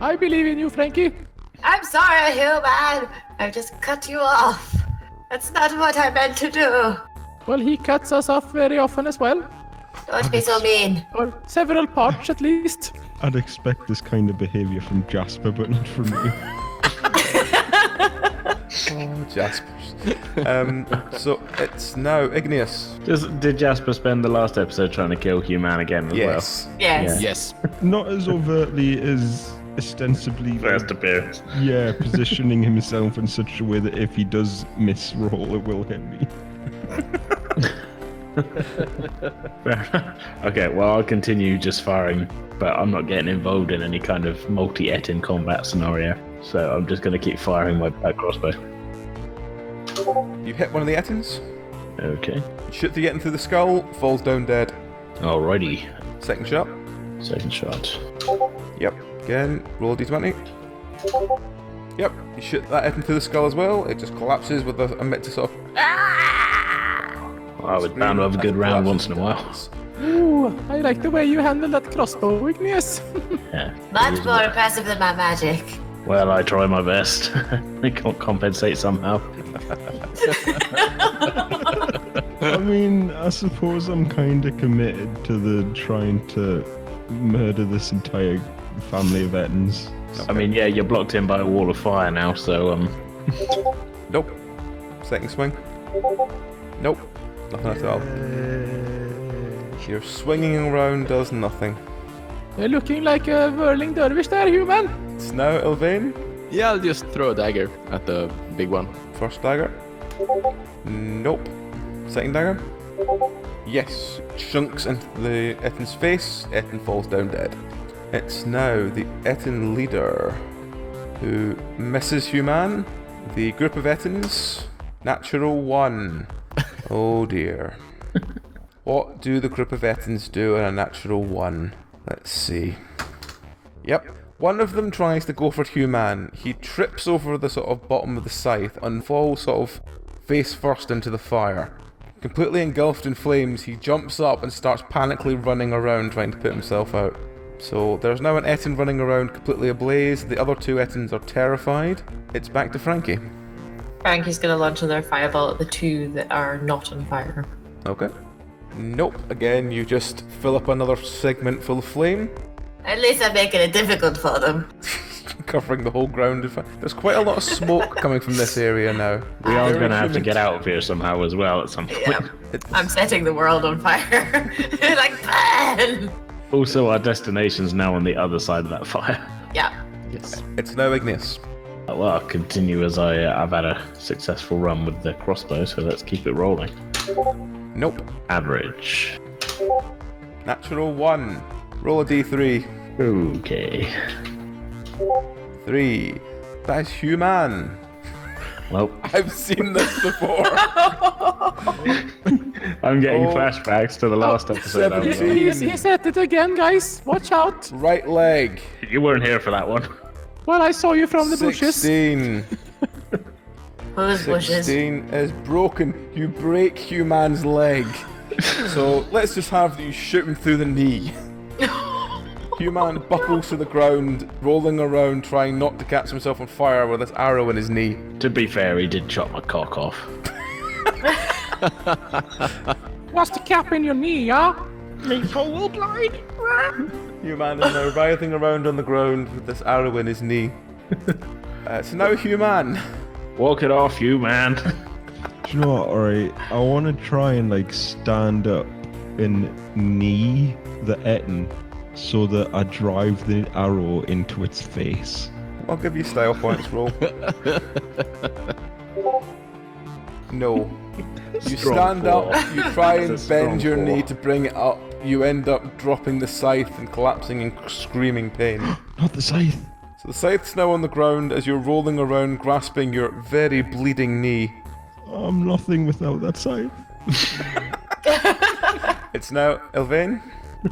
I believe in you, Frankie. I'm sorry, human. I just cut you off. That's not what I meant to do. Well, he cuts us off very often as well. Don't be so mean. Or several parts at least. I'd expect this kind of behaviour from Jasper, but not from me. Oh, Jaspers. So it's now Igneous. Did Jasper spend the last episode trying to kill Human again as Yes. Yes. Yes. Not as overtly as ostensibly. First appearance. Yeah, positioning himself in such a way that if he does misroll, it will hit me. Okay, well, I'll continue just firing, but I'm not getting involved in any kind of multi-Ettin combat scenario, so I'm just going to keep firing my crossbow. You hit one of the Ettins, Okay. shoot the Ettin through the skull, falls down dead. Alrighty. Second shot. Second shot. Yep. Again, roll a d20. Yep. You shoot that Ettin through the skull as well. It just collapses with a mid to sort of. I was bound to have a good round once in a while. Ooh, I like the way you handle that crossbow, Igneous. Yeah. Much more impressive than my magic. Well, I try my best. I can't compensate somehow. I mean, I suppose I'm kind of committed to the trying to murder this entire family of Ettins. I mean, yeah, you're blocked in by a wall of fire now, so Nope. Second swing. Nope. Nothing at all. Your swinging around does nothing. You're looking like a whirling dervish there, Human. It's now Elvain. Yeah, I'll just throw a dagger at the big one. First dagger. Nope. Second dagger. Yes. Chunks into the Ettin's face. Ettin falls down dead. It's now the Ettin leader who misses Human. The group of Ettins. Natural 1. Oh dear. What do the group of Ettins do in a natural 1? Let's see. Yep. One of them tries to go for Human. He trips over the sort of bottom of the scythe and falls sort of face first into the fire. Completely engulfed in flames, he jumps up and starts panically running around trying to put himself out. So there's now an Ettin running around completely ablaze. The other 2 Ettins are terrified. It's back to Frankie. Frankie's gonna launch another fireball at the 2 that are not on fire. Okay. Nope. Again, you just fill up another segment full of flame. At least I'm making it difficult for them. Covering the whole ground. There's quite a lot of smoke coming from this area now. we are Very going to have to humid. get out of here somehow as well at some point. Yeah. I'm setting the world on fire. Like, burn! Also, our destination's now on the other side of that fire. Yeah. Yes. It's now Igneous. Well, I'll continue as I've had a successful run with the crossbow, so let's keep it rolling. Nope. Average. Natural 1. Roll a d3. Okay. 3. That is Human. Well, I've seen this before. I'm getting Oh. flashbacks to the last episode. I was on. 17. He said it again, guys. Watch out. Right leg. You weren't here for that one. Well, I saw you from the bushes. 16. Whose bushes? 16 is broken. You break Human's leg. So let's just have you shoot him through the knee. Human buckles to the ground, rolling around, trying not to catch himself on fire with this arrow in his knee. To be fair, he did chop my cock off. What's the cap in your knee, huh? Human is now writhing around on the ground with this arrow in his knee. So now Human. Walk it off, you man. Do you know what? Alright, I want to try and like stand up and knee the Ettin so that I drive the arrow into its face. I'll give you style points, roll. No. You Strong stand fall. up, you try and That's a bend strong your knee fall. to bring it up. You end up dropping the scythe and collapsing in screaming pain. Not the scythe. So the scythe's now on the ground as you're rolling around, grasping your very bleeding knee. I'm nothing without that scythe. It's now Elvain.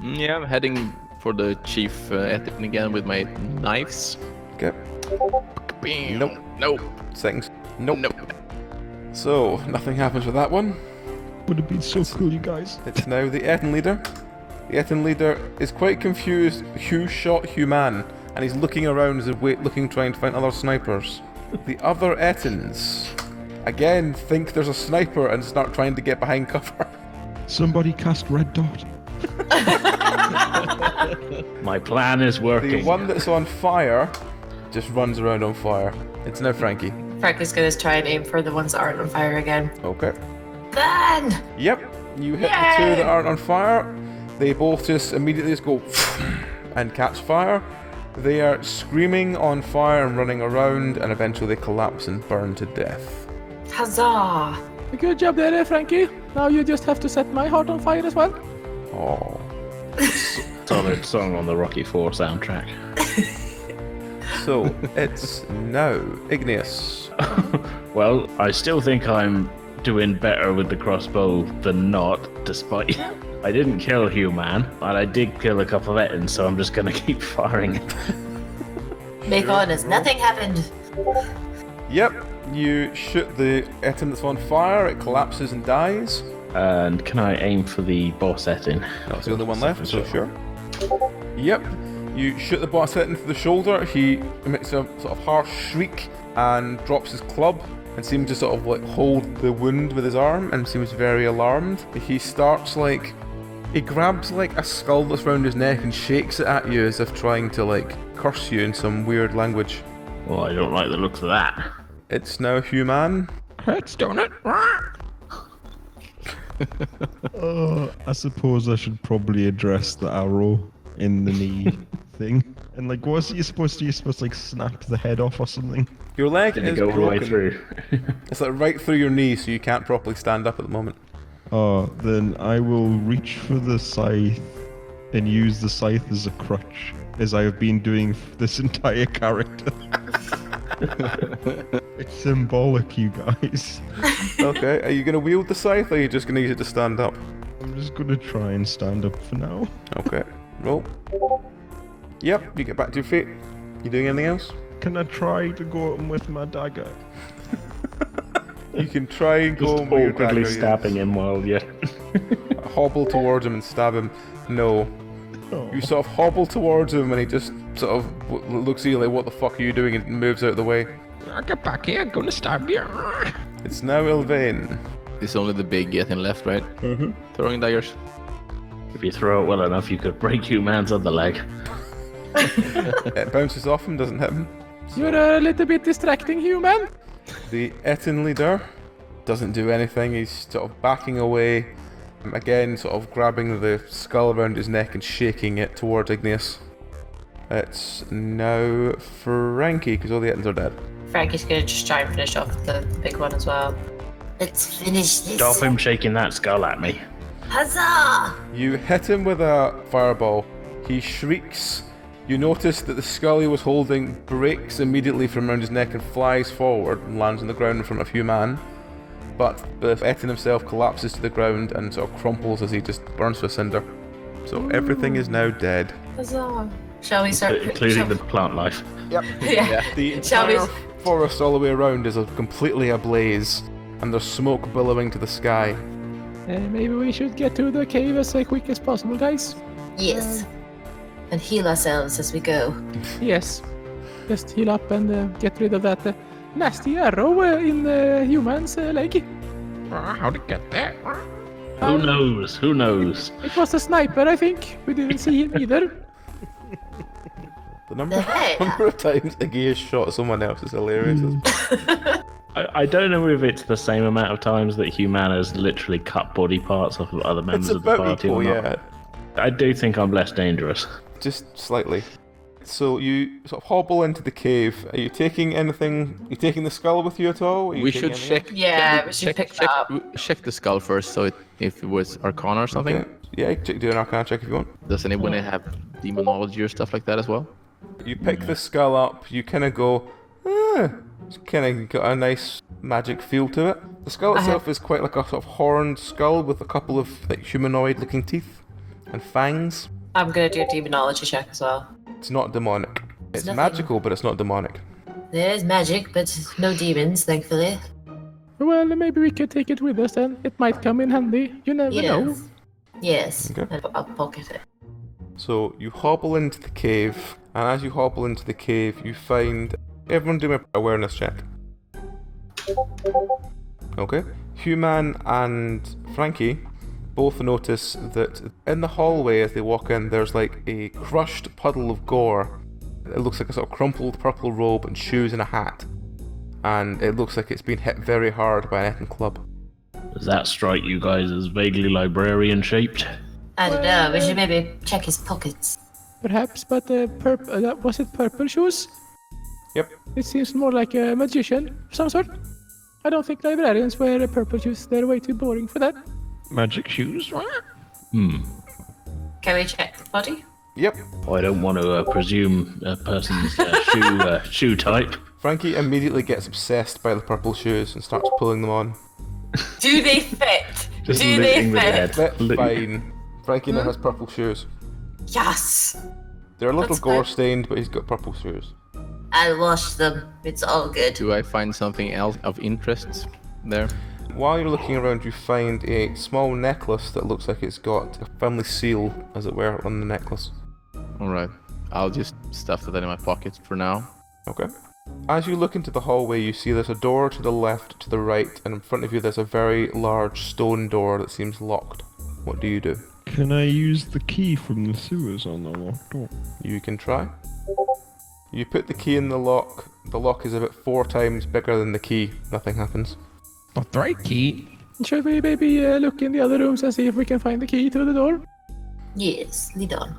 Yeah, I'm heading for the chief Ethin again with my knives. Okay. Nope. Nope. Seconds. Nope. Nope. So, nothing happens with that one. Would have been so cool, you guys. It's now the Ettin leader. The Ettin leader is quite confused who shot Human, and he's looking around as a looking, trying to find other snipers. The other Ettins, again, think there's a sniper and start trying to get behind cover. Somebody cast red dot. My plan is working. The one that's on fire just runs around on fire. It's now Frankie. Frankie's gonna try and aim for the ones that aren't on fire again. Okay. Then! Yep, you hit the two that aren't on fire. They both just immediately just go and catch fire. They are screaming on fire and running around, and eventually they collapse and burn to death. Huzzah! Good job there, Frankie. Now you just have to set my heart on fire as well. Oh. Solid song on the Rocky IV soundtrack. So, it's now Igneous. Well, I still think I'm doing better with the crossbow than not, despite I didn't kill Human, and I did kill a couple of Ettins, so I'm just gonna keep firing it. Make on as nothing happened. Yep, you shoot the Ettin that's on fire, it collapses and dies. And can I aim for the boss Ettin? That's the only one left, so sure. Yep, you shoot the boss Ettin through the shoulder, he emits a sort of harsh shriek and drops his club and seems to sort of like hold the wound with his arm and seems very alarmed. He starts like, he grabs like a skull that's around his neck and shakes it at you as if trying to like curse you in some weird language. Well, I don't like the looks of that. It's now Human. Let's do it. I suppose I should probably address the arrow in the knee thing. And like, what's you supposed to? You're supposed to like snap the head off or something. Your leg Did it is go all the way broken. through? It's like right through your knee, so you can't properly stand up at the moment. Oh, then I will reach for the scythe and use the scythe as a crutch, as I have been doing this entire character. It's symbolic, you guys. Okay, are you going to wield the scythe or are you just going to use it to stand up? I'm just gonna try and stand up for now. Okay, roll. Yep, you get back to your feet. You doing anything else? Can I try to go at him with my dagger? You can try and Just go with your awkwardly dagger, stabbing him while you... hobble towards him and stab him. No. Oh. You sort of hobble towards him and he just sort of looks at you like, what the fuck are you doing? And moves out of the way. I'll get back here. I'm gonna stab you. It's now Ilvain. It's only the big Ethin left, right? Mm-hmm. Throwing daggers. If you throw it well enough, you could break Human's other leg. It bounces off him, doesn't hit him. You're a little bit distracting, Human. The Ettin leader doesn't do anything. He's sort of backing away. Again, sort of grabbing the skull around his neck and shaking it towards Igneous. It's now Frankie, because all the Ettins are dead. Frankie's gonna just try and finish off the big one as well. Let's finish this. Stop him shaking that skull at me. Huzzah! You hit him with a fireball. He shrieks. You notice that the skull he was holding breaks immediately from around his neck and flies forward and lands on the ground in front of Human. But the Ettin himself collapses to the ground and sort of crumples as he just burns to a cinder. So everything is now dead. Huzzah! Shall we start? Including the plant life. Yeah. The Shall we? entire forest all the way around is completely ablaze, and there's smoke billowing to the sky. Maybe we should get to the cave as quick as possible, guys. Yes. And heal ourselves as we go. Yes. Just heal up and get rid of that nasty arrow in Human's leg. How'd it get there? Who knows? Who knows? It was a sniper, I think. We didn't see him either. The number of times Iggy has shot someone else is hilarious. I don't know if it's the same amount of times that Human has literally cut body parts off of other members It's of the about party equal, or not. yeah. I do think I'm less dangerous. Just slightly. So you sort of hobble into the cave. Are you taking anything? Are you taking the skull with you at all? Are you We taking should anything check. Yeah, we should pick that up. Check the skull first, so if it was Arcana or else? something. Okay. Yeah, do an Arcana check if you want. Does anyone have demonology or stuff like that as well? You pick the skull up, you kind of go, it's kind of got a nice magic feel to it. The skull itself is quite like a sort of horned skull with a couple of like humanoid-looking teeth and fangs. I'm gonna do a demonology check as well. It's not demonic. It's nothing. magical, but it's not demonic. There is magic, but no demons, thankfully. Well, maybe we could take it with us then. It might come in handy. You never know. Yes. Okay. I'll pocket it. So you hobble into the cave, and as you hobble into the cave, you find... Everyone do an awareness check. Okay. Human and Frankie both notice that in the hallway as they walk in, there's like a crushed puddle of gore. It looks like a sort of crumpled purple robe and shoes and a hat. And it looks like it's been hit very hard by an Eton club. Does that strike you guys as vaguely librarian shaped? I don't know, we should maybe check his pockets. Perhaps, but was it purple shoes? Yep. It seems more like a magician of some sort. I don't think librarians wear purple shoes. They're way too boring for that. Magic shoes? Can we check the body? Yep. I don't want to presume a person's shoe type. Frankie immediately gets obsessed by the purple shoes and starts pulling them on. Do they fit? Just Do they licking with the fit? head. That's fine. Frankie now has purple shoes. Yes! They're a little That's gore fine. stained, but he's got purple shoes. I'll wash them. It's all good. Do I find something else of interest there? While you're looking around, you find a small necklace that looks like it's got a family seal, as it were, on the necklace. Alright. I'll just stuff that in my pocket for now. Okay. As you look into the hallway, you see there's a door to the left, to the right, and in front of you there's a very large stone door that seems locked. What do you do? Can I use the key from the sewers on the locked door? You can try. You put the key in the lock. The lock is about 4 times bigger than the key. Nothing happens. But the right key. Should we maybe look in the other rooms and see if we can find the key to the door? Yes, lead on.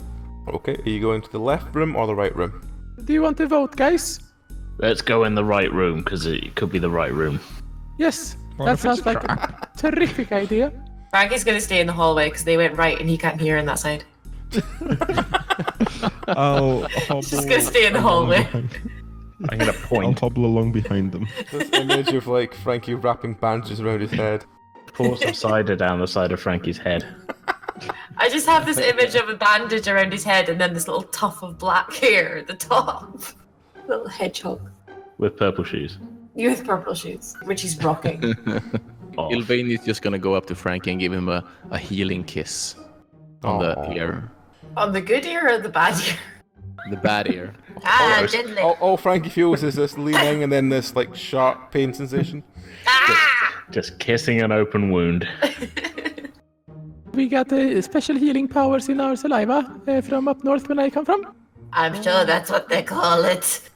Okay, are you going to the left room or the right room? Do you want to vote, guys? Let's go in the right room, because it could be the right room. Yes, What that if it's sounds like a terrific idea. Frankie's gonna stay in the hallway because they went right and he can't hear on that side. I'll hobble. Just gonna stay in the hallway. I'm going to I'll point. hobble along behind them. This image of like Frankie wrapping bandages around his head. Pour some cider down the side of Frankie's head. I just have this image of a bandage around his head and then this little tuft of black hair at the top. Little hedgehog. With purple shoes. You with purple shoes, which he's rocking. Off. Ylvain is just gonna go up to Frankie and give him a healing kiss on the ear. On the good ear or the bad ear? The bad ear. Ah, gently. All Frankie feels is this leaning and then this like sharp pain sensation. Just kissing an open wound. We got special healing powers in our saliva from up north when I come from. I'm sure that's what they call it.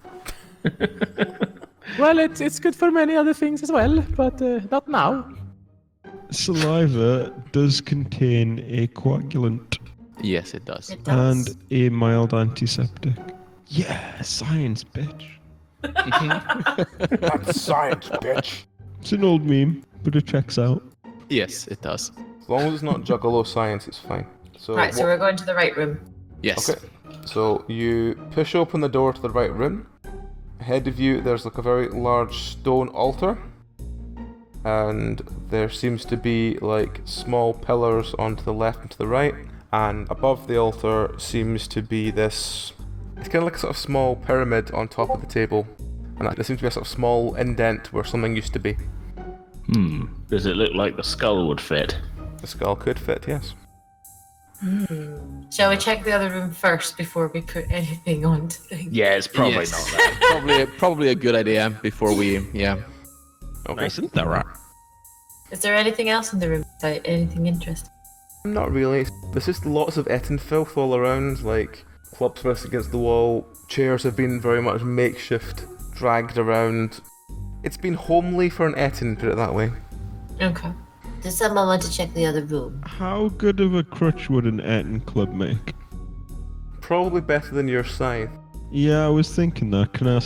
Well, it's good for many other things as well, but not now. Saliva does contain a coagulant Yes, it does. It does. and a mild antiseptic. Yeah, science, bitch. That's science, bitch. It's an old meme, but it checks out. Yes, it does. As long as it's not juggalo science, it's fine. So Right, so we're going to the right room. Yes. Okay. So you push open the door to the right room. Ahead of you, there's like a very large stone altar. And there seems to be like small pillars onto the left and to the right. And above the altar seems to be this... It's kind of like a sort of small pyramid on top of the table. And there seems to be a sort of small indent where something used to be. Does it look like the skull would fit? The skull could fit, yes. Shall we check the other room first before we put anything on to things? Yeah, it's probably Yes. not that. probably a good idea before we Okay. Isn't that right? Is there anything else in the room? Anything interesting? Not really. There's just lots of Eton filth all around, like clubs pressed against the wall. Chairs have been very much makeshift, dragged around. It's been homely for an Eton, put it that way. Okay. Does someone want to check the other room? How good of a crutch would an Eton club make? Probably better than your scythe. Yeah, I was thinking that. Can I,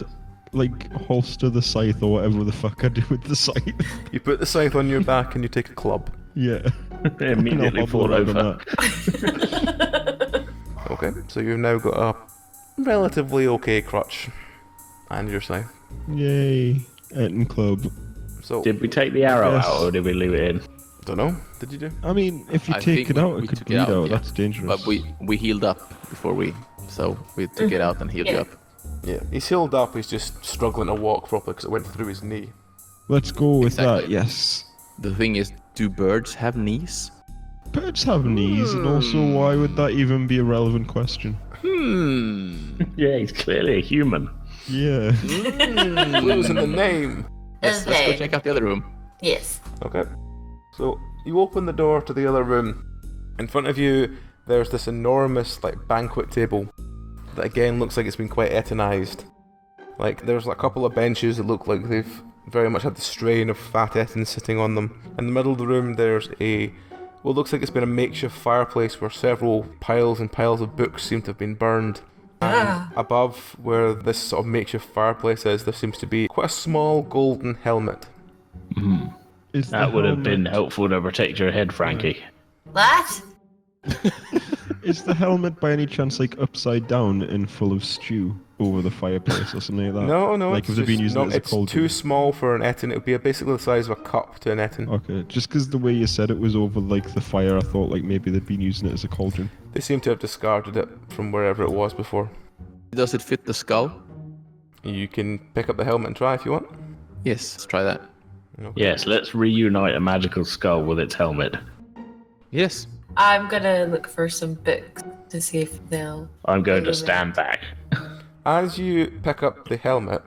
like, holster the scythe or whatever the fuck I do with the scythe? You put the scythe on your back and you take a club. Yeah. Immediately And I'll fall hobble around over. on that. Okay, so you've now got a relatively okay crutch. And your scythe. Yay. Eton Club. So, Did we take the arrow Yes. out or did we leave it in? don't know. Did you do? I mean, if you I take think it out, we it could took bleed out. yeah. That's dangerous. But we healed up before so we took it out and healed you Yeah. up. Yeah. He's healed up, he's just struggling to walk properly because it went through his knee. Let's go with that, Exactly. yes. The thing is, do birds have knees? Birds have knees, and also why would that even be a relevant question? Yeah, he's clearly a human. Yeah. Losing the name. Yes, let's go Okay. check out the other room. Yes. Okay. So you open the door to the other room. In front of you, there's this enormous banquet table that again looks like it's been quite etonized. Like there's a couple of benches that look like they've very much had the strain of fat eton sitting on them. In the middle of the room, there's what looks like it's been a makeshift fireplace where several piles and piles of books seem to have been burned. And above where this sort of makeshift fireplace is, there seems to be quite a small golden helmet. Is That the would have been helmet- helpful to protect your head, Frankie. What? Is the helmet by any chance upside down and full of stew over the fireplace or something like that? No, Like it's if they've been just using it as a it's cauldron. too small for an eton. It would be basically the size of a cup to an eton. Okay, just because the way you said it was over the fire, I thought maybe they'd been using it as a cauldron. They seem to have discarded it from wherever it was before. Does it fit the skull? You can pick up the helmet and try if you want. Yes, let's try that. Yes, let's reunite a magical skull with its helmet. Yes. I'm gonna look for some books to see if they'll. I'm going to stand back. As you pick up the helmet,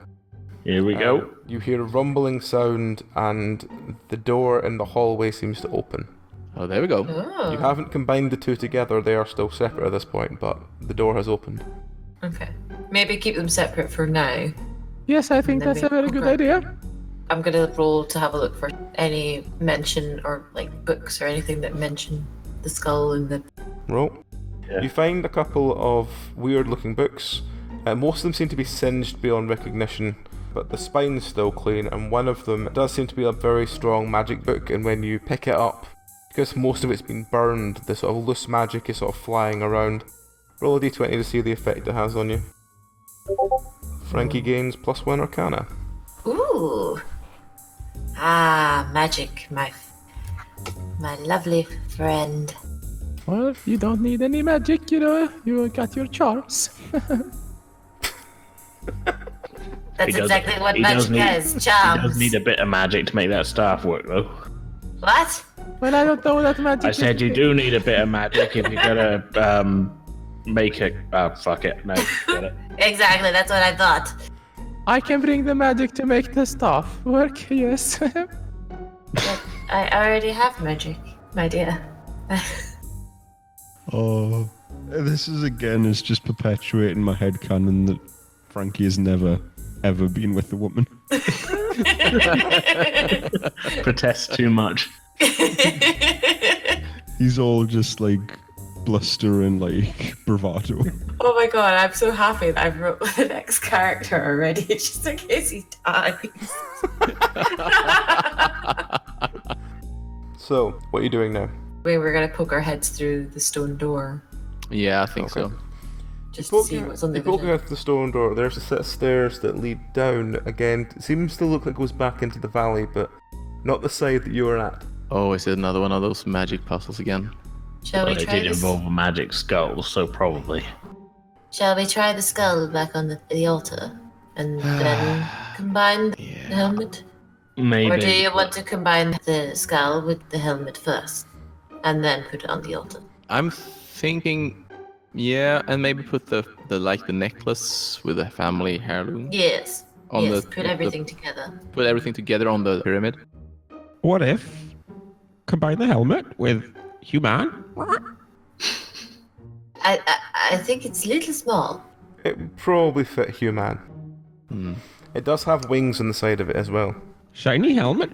Here we go. you hear a rumbling sound and the door in the hallway seems to open. Oh, there we go. Oh. You haven't combined the two together, they are still separate at this point, but the door has opened. Okay. Maybe keep them separate for now. Yes, I think Then that's a very good okay. idea. I'm gonna roll to have a look for any mention or books or anything that mention the skull and the. Roll. Yeah. You find a couple of weird looking books. Most of them seem to be singed beyond recognition, but the spine's still clean, and one of them does seem to be a very strong magic book, and when you pick it up, because most of it's been burned, the sort of loose magic is sort of flying around. Roll a d20 to see the effect it has on you. Frankie gains +1 Arcana. Ooh. Ah, magic, my lovely friend. Well, you don't need any magic, you got your charms. That's exactly what he does magic need- is. He Charms. does need a bit of magic to make that staff work, though. What? Well, I don't know that magic. I said you do need a bit of magic if you're gonna make a. Oh, fuck it. No, get it. Exactly, that's what I thought. I can bring the magic to make the staff work, yes. But I already have magic, my dear. Oh, this is just perpetuating my headcanon that Frankie has never, ever been with a woman. Protest too much. He's all just bluster and bravado. Oh my god, I'm so happy that I've wrote the next character already, just in case he dies. So, what are you doing now? We were gonna poke our heads through the stone door, Yeah, I think Okay. so. just to see what's on the You poke other out the stone door, there's a set of stairs that lead down. Again, it seems to look like it goes back into the valley, but not the side that you were at. Oh, is it another one of those magic puzzles again? Shall Well, we it try did this? involve a magic skull, so probably. Shall we try the skull back on the altar, and then combine the helmet? Maybe. Or do you want to combine the skull with the helmet first, and then put it on the altar? I'm thinking, yeah, and maybe put the necklace with the family heirloom. Yes. On yes. the- Put everything together. Put everything together on the pyramid. What if combine the helmet with human? I think it's a little small. It would probably fit human. It does have wings on the side of it as well. Shiny helmet?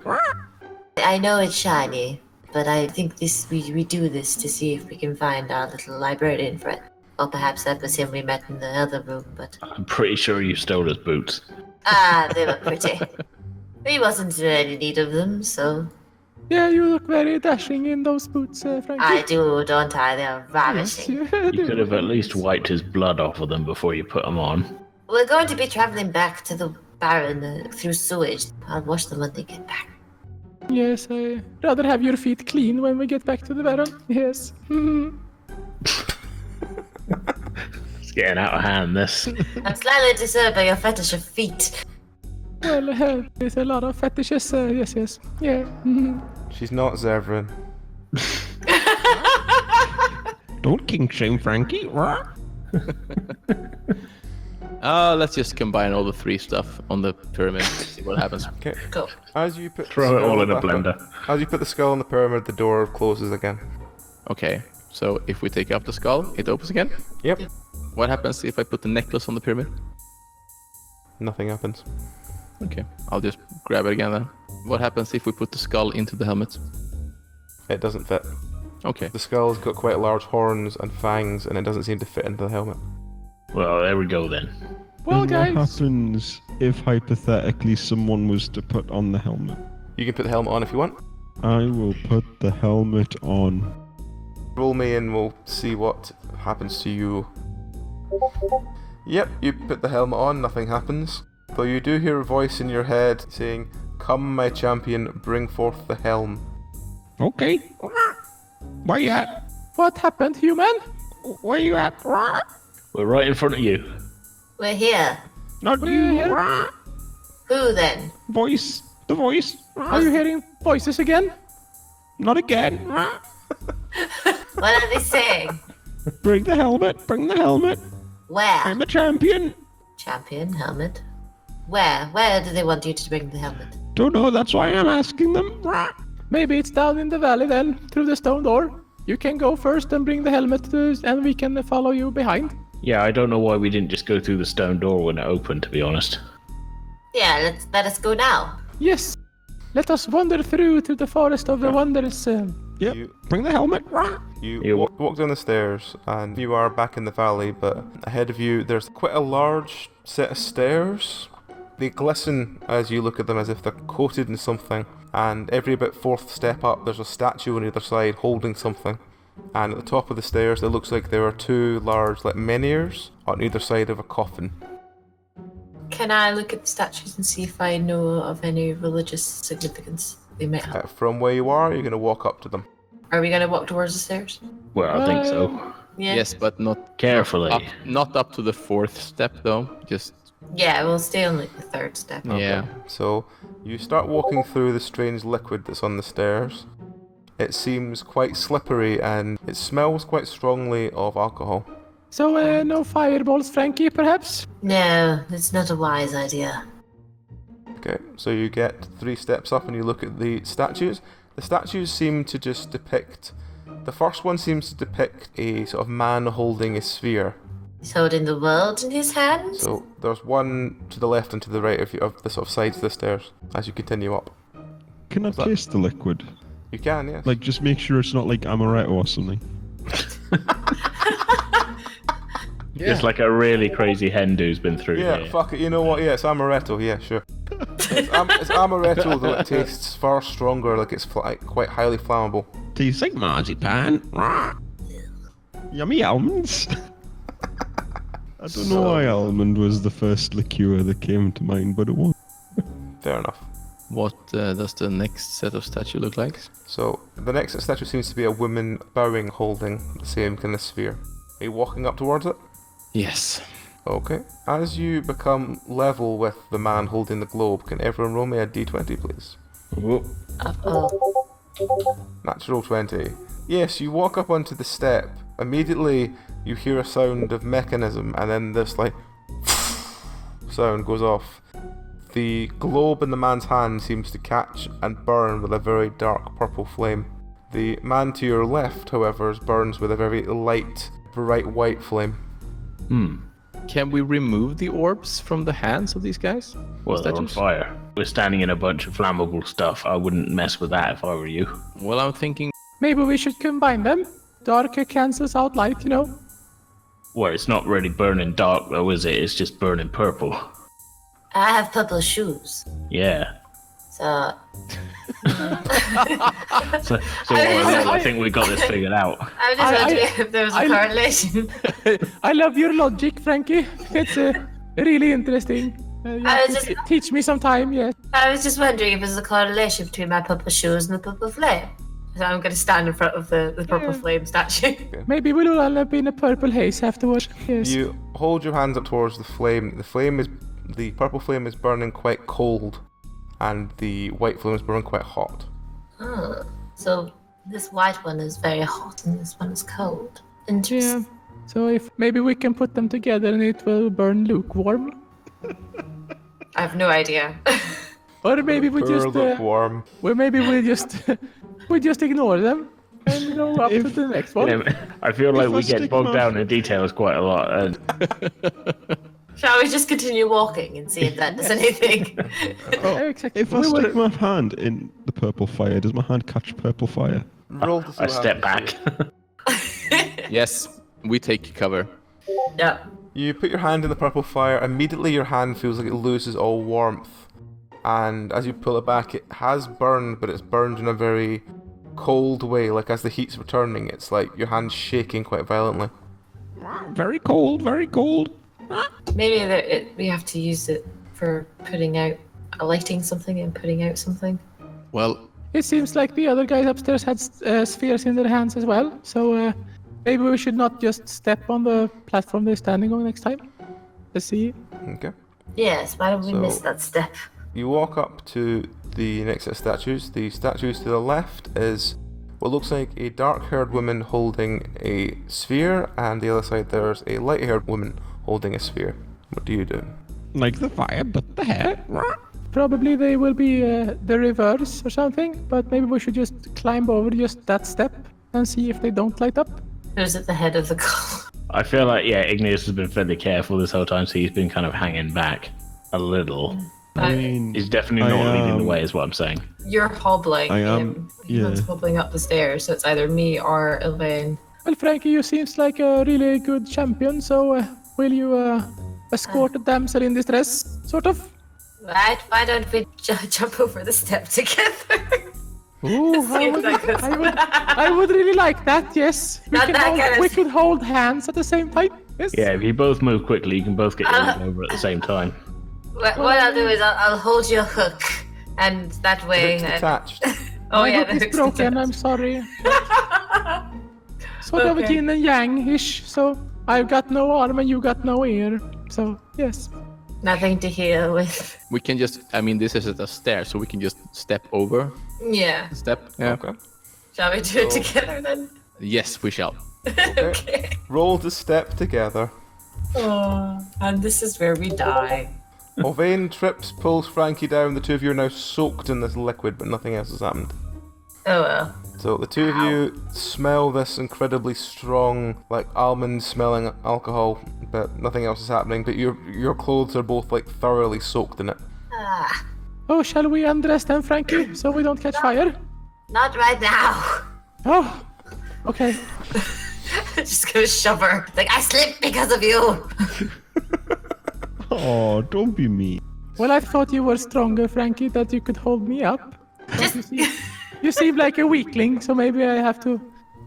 I know it's shiny, but I think we do this to see if we can find our little librarian friend. Or perhaps that was him we met in the other room, but... I'm pretty sure you stole his boots. Ah, they were pretty. He wasn't in any need of them, so... Yeah, you look very dashing in those boots, Frankie. I do, don't I? They're ravishing. Yes, you You could have at least wiped his blood off of them before you put them on. We're going to be traveling back to the Baron through sewage. I'll wash them when they get back. Yes, I'd rather have your feet clean when we get back to the Baron. Yes. It's getting out of hand, this. I'm slightly disturbed by your fetish of feet. Well, there's a lot of fetishes. Yes. Yeah. She's not Zevran. Don't king shame Frankie. Rah. Let's just combine all the 3 stuff on the pyramid and see what happens. Okay. Cool. As you put Throw it all in a back up- blender. As you put the skull on the pyramid, the door closes again. Okay, so if we take out the skull, it opens again. Yep. What happens if I put the necklace on the pyramid? Nothing happens. Okay, I'll just grab it again then. What happens if we put the skull into the helmet? It doesn't fit. Okay. The skull's got quite large horns and fangs, and it doesn't seem to fit into the helmet. Well, there we go then. Well, And guys. what happens if hypothetically someone was to put on the helmet? You can put the helmet on if you want. I will put the helmet on. Roll me and we'll see what happens to you. Yep, you put the helmet on, nothing happens. Though you do hear a voice in your head saying, "Come, my champion, bring forth the helm." Okay. Where you at? What happened, human? Where you at? Rah. We're right in front of you. We're here. Not Where you. you? Rah. Who then? Voice. The voice. Are you hearing voices again? Not again. Rah. What are they saying? Bring the helmet. Bring the helmet. Where? I'm a champion. Champion, helmet. Where? Where do they want you to bring the helmet? Don't know. That's why I'm asking them. Rah. Maybe it's down in the valley then, through the stone door. You can go first and bring the helmet to us, and we can follow you behind. Yeah, I don't know why we didn't just go through the stone door when it opened, to be honest. Yeah, let us go now. Yes. Let us wander through to the forest of the wonders. Yep. You- Bring the helmet. Rah. You walk down the stairs and you are back in the valley, but ahead of you there's quite a large set of stairs. They glisten as you look at them as if they're coated in something, and every about 4th step up there's a statue on either side holding something. And at the top of the stairs it looks like there are 2 large like menhirs on either side of a coffin. Can I look at the statues and see if I know of any religious significance they might have? From where you are, you're going to walk up to them. Are we going to walk towards the stairs? Well, I think so. Yeah. Yes, but not Carefully. not up to the 4th step though. Just Yeah, we'll stay on like the 3rd step. yeah. So you start walking through the strange liquid that's on the stairs. It seems quite slippery and it smells quite strongly of alcohol. So, no fireballs, Frankie, perhaps? No, it's not a wise idea. Okay, so you get 3 steps up and you look at the statues. The statues seem to just depict... The first one seems to depict a sort of man holding a sphere. He's holding the world in his hands? So there's one to the left and to the right of the sort of sides of the stairs as you continue up. Can I taste the liquid? You can, yes. Like, just make sure it's not like amaretto or something. It's like a really crazy Hindu's been through Yeah, here. fuck it, you know what? Yeah, it's amaretto, yeah, sure. It's amaretto, though it tastes far stronger, like it's quite highly flammable. Tastes like marzipan. Rah. Yummy almonds. I don't know why almond was the first liqueur that came to mind, but it was. Fair enough. What does the next set of statue look like? So, the next statue seems to be a woman bowing, holding the same kind of sphere. Are you walking up towards it? Yes. Okay. As you become level with the man holding the globe, can everyone roll me a d20, please? Whoop. Uh-oh. Natural 20. Yes, you walk up onto the step. Immediately, you hear a sound of mechanism, and then this, like, sound goes off. The globe in the man's hand seems to catch and burn with a very dark purple flame. The man to your left, however, burns with a very light, bright white flame. Can we remove the orbs from the hands of these guys? Well, they're on Statues? fire. We're standing in a bunch of flammable stuff. I wouldn't mess with that if I were you. Well, I'm thinking Maybe we should combine them. Dark cancels out light, you know? Well, it's not really burning dark though, is it? It's just burning purple. I have purple shoes. Yeah. So. So I think we got this figured out. I was just wondering if there was a correlation. I love your logic, Frankie. It's really interesting. Teach me some time, yes. I was just wondering if there's a correlation between my purple shoes and the purple flame. So I'm going to stand in front of the purple flame statue. Maybe we'll all end up in a purple haze afterwards. Yes. You hold your hands up towards the flame. The purple flame is burning quite cold, and the white flame is burning quite hot. Oh, so this white one is very hot and this one is cold. Interesting. Yeah. So if maybe we can put them together and it will burn lukewarm. I have no idea. Or maybe we just lukewarm. Well, maybe we just ignore them and go up to the next one. Yeah, I feel like we get bogged down in details quite a lot. And... Shall we just continue walking and see if that does anything? Exactly. If I stick my hand in the purple fire, does my hand catch purple fire? Roll to see I what step happens. back. Yes, we take cover. Yeah. You put your hand in the purple fire, immediately your hand feels like it loses all warmth. And as you pull it back, it has burned, but it's burned in a very cold way. Like as the heat's returning, it's like your hand's shaking quite violently. Very cold, very cold. Maybe we have to use it for lighting something and putting out something. Well, It seems like the other guys upstairs had spheres in their hands as well, so maybe we should not just step on the platform they're standing on next time. Let's see. Okay. Yes, why don't we miss that step? You walk up to the next set of statues. The statues to the left is what looks like a dark-haired woman holding a sphere, and the other side there's a light-haired woman holding a sphere. What do you do? Like the fire, but the hair. Probably they will be the reverse or something, but maybe we should just climb over just that step and see if they don't light up. Who's at the head of the call? I feel like, Igneous has been fairly careful this whole time, so he's been kind of hanging back a little. I mean, He's definitely not leading the way, is what I'm saying. You're hobbling. I am, He's hobbling up the stairs, so it's either me or Ylvain. Well, Frankie, you seems like a really good champion, so will you escort a damsel in distress, sort of? Right, why don't we jump over the step together? Ooh, I would really like that, yes. We could hold hands at the same time, yes. Yeah, if you both move quickly, you can both get over at the same time. What I'll do is I'll hold your hook, and that way... It's attached. Oh My yeah, hook is broken, I'm sorry. Sort of a yin and yang-ish, so I've got no arm and you got no ear, so yes. Nothing to heal with. we can just, this is a stair, so we can just step over Yeah. the step. Yeah. Okay. Shall we do it together then? Yes, we shall. Okay. Roll to step together. Oh, and this is where we die. Ylvain trips, pulls Frankie down. The two of you are now soaked in this liquid, but nothing else has happened. Oh well. So the two of you smell this incredibly strong, like almond-smelling alcohol, but nothing else is happening. But your clothes are both like thoroughly soaked in it. Ah, Oh, shall we undress them, Frankie, so we don't catch fire? not right now. Oh, okay. Just gonna shove her. Like, I slipped because of you. oh, don't be mean. Well, I thought you were stronger, Frankie, that you could hold me up. You seem like a weakling, so maybe I have to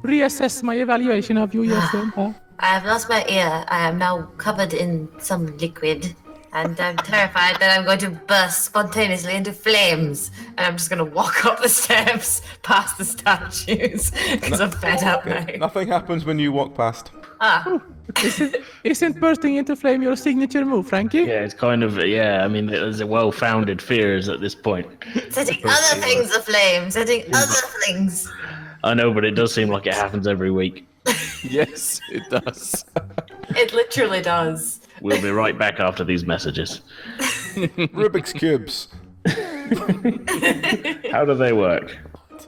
reassess my evaluation of you, yes then. I have lost my ear. I am now covered in some liquid. And I'm terrified that I'm going to burst spontaneously into flames. And I'm just going to walk up the steps past the statues. Because I'm fed up now. Nothing happens when you walk past. Ah, Isn't bursting into flame your signature move, Frankie? Yeah, it's kind of, there's a well-founded fears at this point. setting other things aflame. Setting other things. I know, but it does seem like it happens every week. Yes, it does. It literally does. We'll be right back after these messages. Rubik's Cubes. How do they work?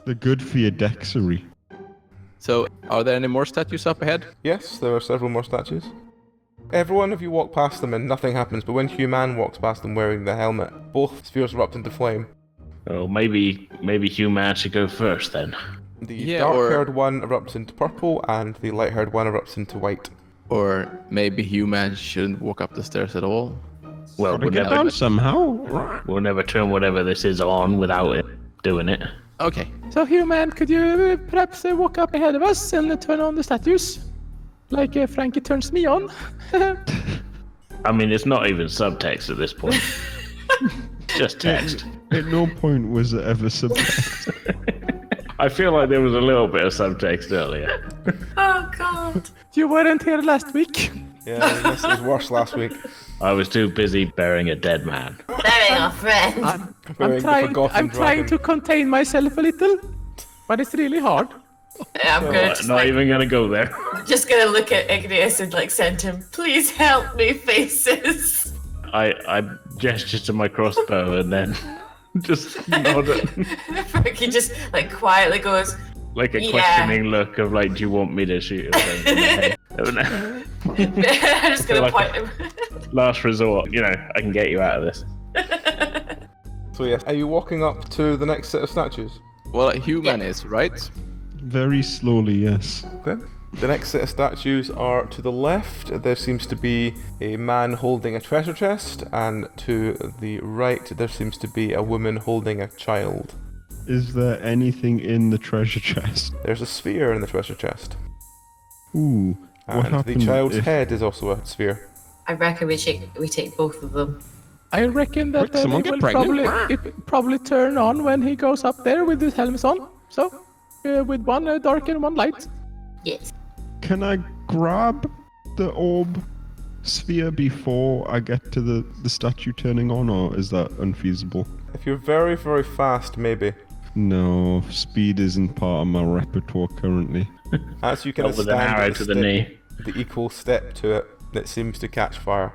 They're good for your dextery. So, are there any more statues up ahead? Yes, there are several more statues. Every one of you walk past them and nothing happens, but when Human walks past them wearing the helmet, both spheres erupt into flame. Oh, maybe Human should go first then. The dark-haired one erupts into purple, and the light-haired one erupts into white. Or maybe human shouldn't walk up the stairs at all? Well, Gotta we'll get never, down somehow. we'll never turn whatever this is on without it doing it. Okay. So, human, could you perhaps walk up ahead of us and turn on the statues? Like Frankie turns me on? I mean, it's not even subtext at this point. Just text. At no point was it ever subtext. I feel like there was a little bit of subtext earlier. Oh god. You weren't here last week. Yeah, this was worse last week. I was too busy burying a dead man. Burying our friend. I'm Burying the trying. forgotten I'm trying to dragon. contain myself a little, but it's really hard. Yeah, I'm gonna Not even gonna go there. just gonna look at Igneous and like send him, please help me, faces. I gesture to my crossbow and then just nod it. Frankie just like quietly goes, Like a Yeah. questioning look of like, do you want me to shoot him? I'm just gonna Like point him. Last resort, I can get you out of this. So yes, are you walking up to the next set of statues? Well, a human is, right? Very slowly, yes. Okay. The next set of statues are to the left. There seems to be a man holding a treasure chest, and to the right there seems to be a woman holding a child. Is there anything in the treasure chest? There's a sphere in the treasure chest. Ooh. What And happened the child's if- head is also a sphere. I reckon we take both of them. I reckon that Wait, someone it get will pregnant? probably turn on when he goes up there with his helmet on. So, with one dark and one light. Yes. Can I grab the orb sphere before I get to the statue turning on, or is that unfeasible? If you're very, very fast, maybe. No, speed isn't part of my repertoire currently. As you can Not with an stand arrow at to the the knee. the equal step to it, it seems to catch fire.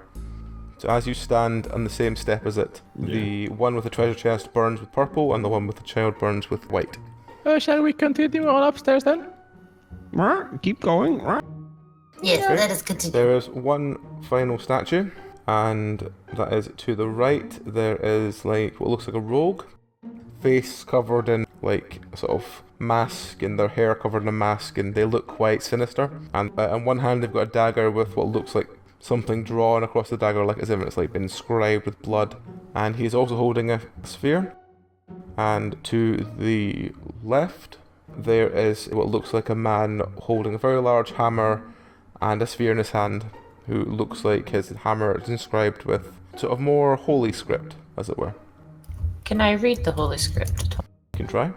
So as you stand on the same step as it, the one with the treasure chest burns with purple, and the one with the child burns with white. Shall we continue on upstairs then? Keep going. Yes, let us continue. There is one final statue, and that is to the right. There is like what looks like a rogue, face covered in like a sort of mask, and their hair covered in a mask, and they look quite sinister. And on one hand, they've got a dagger with what looks like something drawn across the dagger, like as if it's like been inscribed with blood. And he's also holding a sphere. And to the left, there is what looks like a man holding a very large hammer and a sphere in his hand, who looks like his hammer is inscribed with sort of more holy script, as it were. Can I read the Holy Script at all? You can try.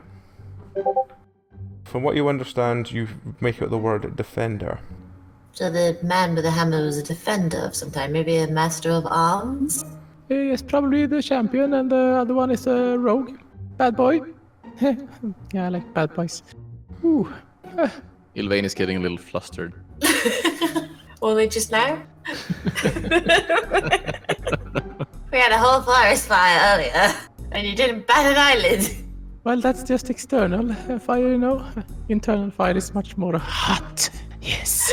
From what you understand, you make out the word defender. So the man with the hammer was a defender of some kind, maybe a master of arms? Yes, probably the champion, and the other one is a rogue. Bad boy. Yeah, I like bad boys. Ooh. Ylvain is getting a little flustered. Only just now? We had a whole forest fire earlier, and you didn't bat an eyelid. Well, that's just external fire, you know. Internal fire is much more hot. Yes.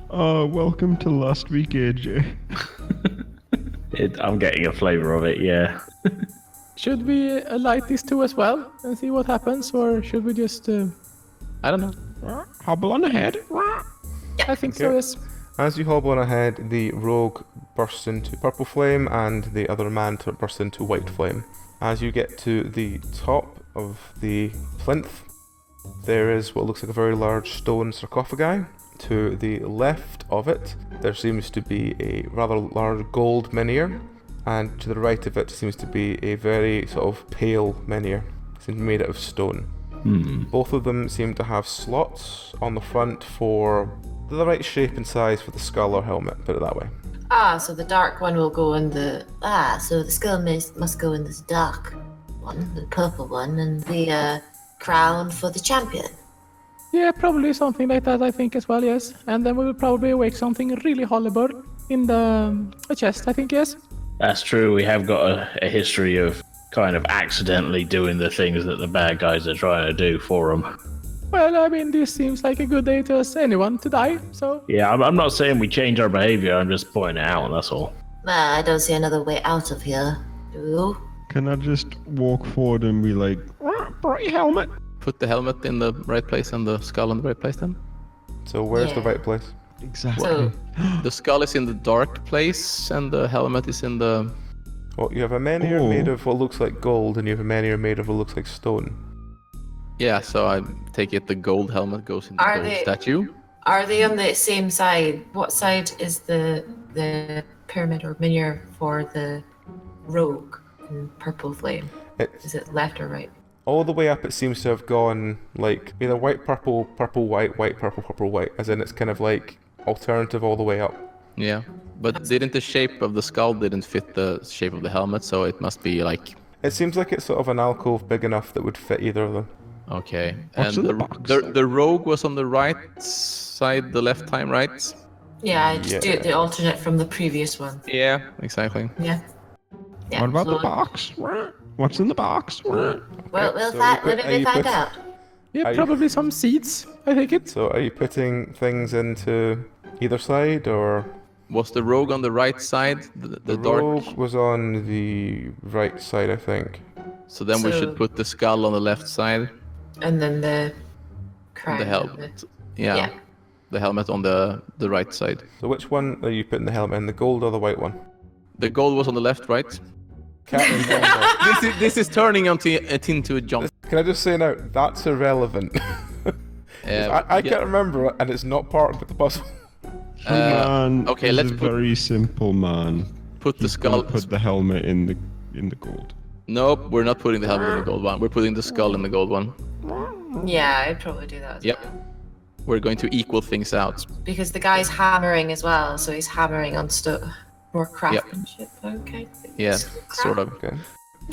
Welcome to last week, AJ. I'm getting a flavour of it, yeah. Should we light these two as well and see what happens, or should we just, I don't know. Hobble on ahead. I think so, Okay. yes. As you hobble on ahead, the rogue bursts into purple flame, and the other man bursts into white flame. As you get to the top of the plinth, there is what looks like a very large stone sarcophagi. To the left of it, there seems to be a rather large gold menhir, and to the right of it seems to be a very sort of pale menhir. It seems made out of stone. Both of them seem to have slots on the front for the right shape and size for the skull or helmet, put it that way. So the dark one will go in the... so the skull must go in this dark one, the purple one, and the crown for the champion. Yeah, probably something like that, I think, as well, yes. And then we will probably awake something really horrible in the chest, I think, yes. That's true. We have got a history of kind of accidentally doing the things that the bad guys are trying to do for them. Well, I mean, this seems like a good day to ask anyone to die, so... Yeah, I'm not saying we change our behavior. I'm just pointing it out, that's all. I don't see another way out of here. Do you? Can I just walk forward and be like, Bright helmet. Put the helmet in the right place and the skull in the right place then. So where's the Yeah. right place? Exactly. So, The skull is in the dark place, and the helmet is in the. Well, you have a menhir Oh. made of what looks like gold, and you have a menhir made of what looks like stone. Yeah, so I take it the gold helmet goes in the Are gold they- statue. are they on the same side? What side is the pyramid or miniature for the rogue in purple flame? It's Is it left or right? all the way up. It seems to have gone like either white, purple, purple, white, white, purple, purple, white. As in, it's kind of like alternative all the way up. Yeah, but didn't the shape of the skull didn't fit the shape of the helmet, so it must be like It seems like it's sort of an alcove big enough that would fit either of them. okay. What's And in the box? the rogue was on the right side, the left time, right? Yeah, I just do Yeah. it the alternate from the previous one. Yeah, exactly. Yeah. Yeah. What about the so- box? What's in the box? Well, we'll so find. you put- Let are me you find put- out. Yeah, Are you- probably some seeds, I take it. So are you putting things into either side, or Was the rogue on the right side, the the dark? rogue was on the right side, I think. So then we So- should put the skull on the left side, And then the and crown. the of helmet. Yeah, Yeah. the helmet on the right side. So which one are you putting the helmet in, the gold or the white one? The gold was on the left, right? Cat and Wanda. this is turning into a jump. Can I just say now, that's irrelevant. I can't remember it, and it's not part of the puzzle. Man okay, is let's a put- very simple man. put the He's skull. gonna put the helmet in the gold. Nope, we're not putting the helmet in the gold one. We're putting the skull in the gold one. Yeah, I'd probably do that as Yep. well. We're going to equal things out. Because the guy's hammering as well, so he's hammering on more craftsmanship. Okay. Yeah, sort of. Okay.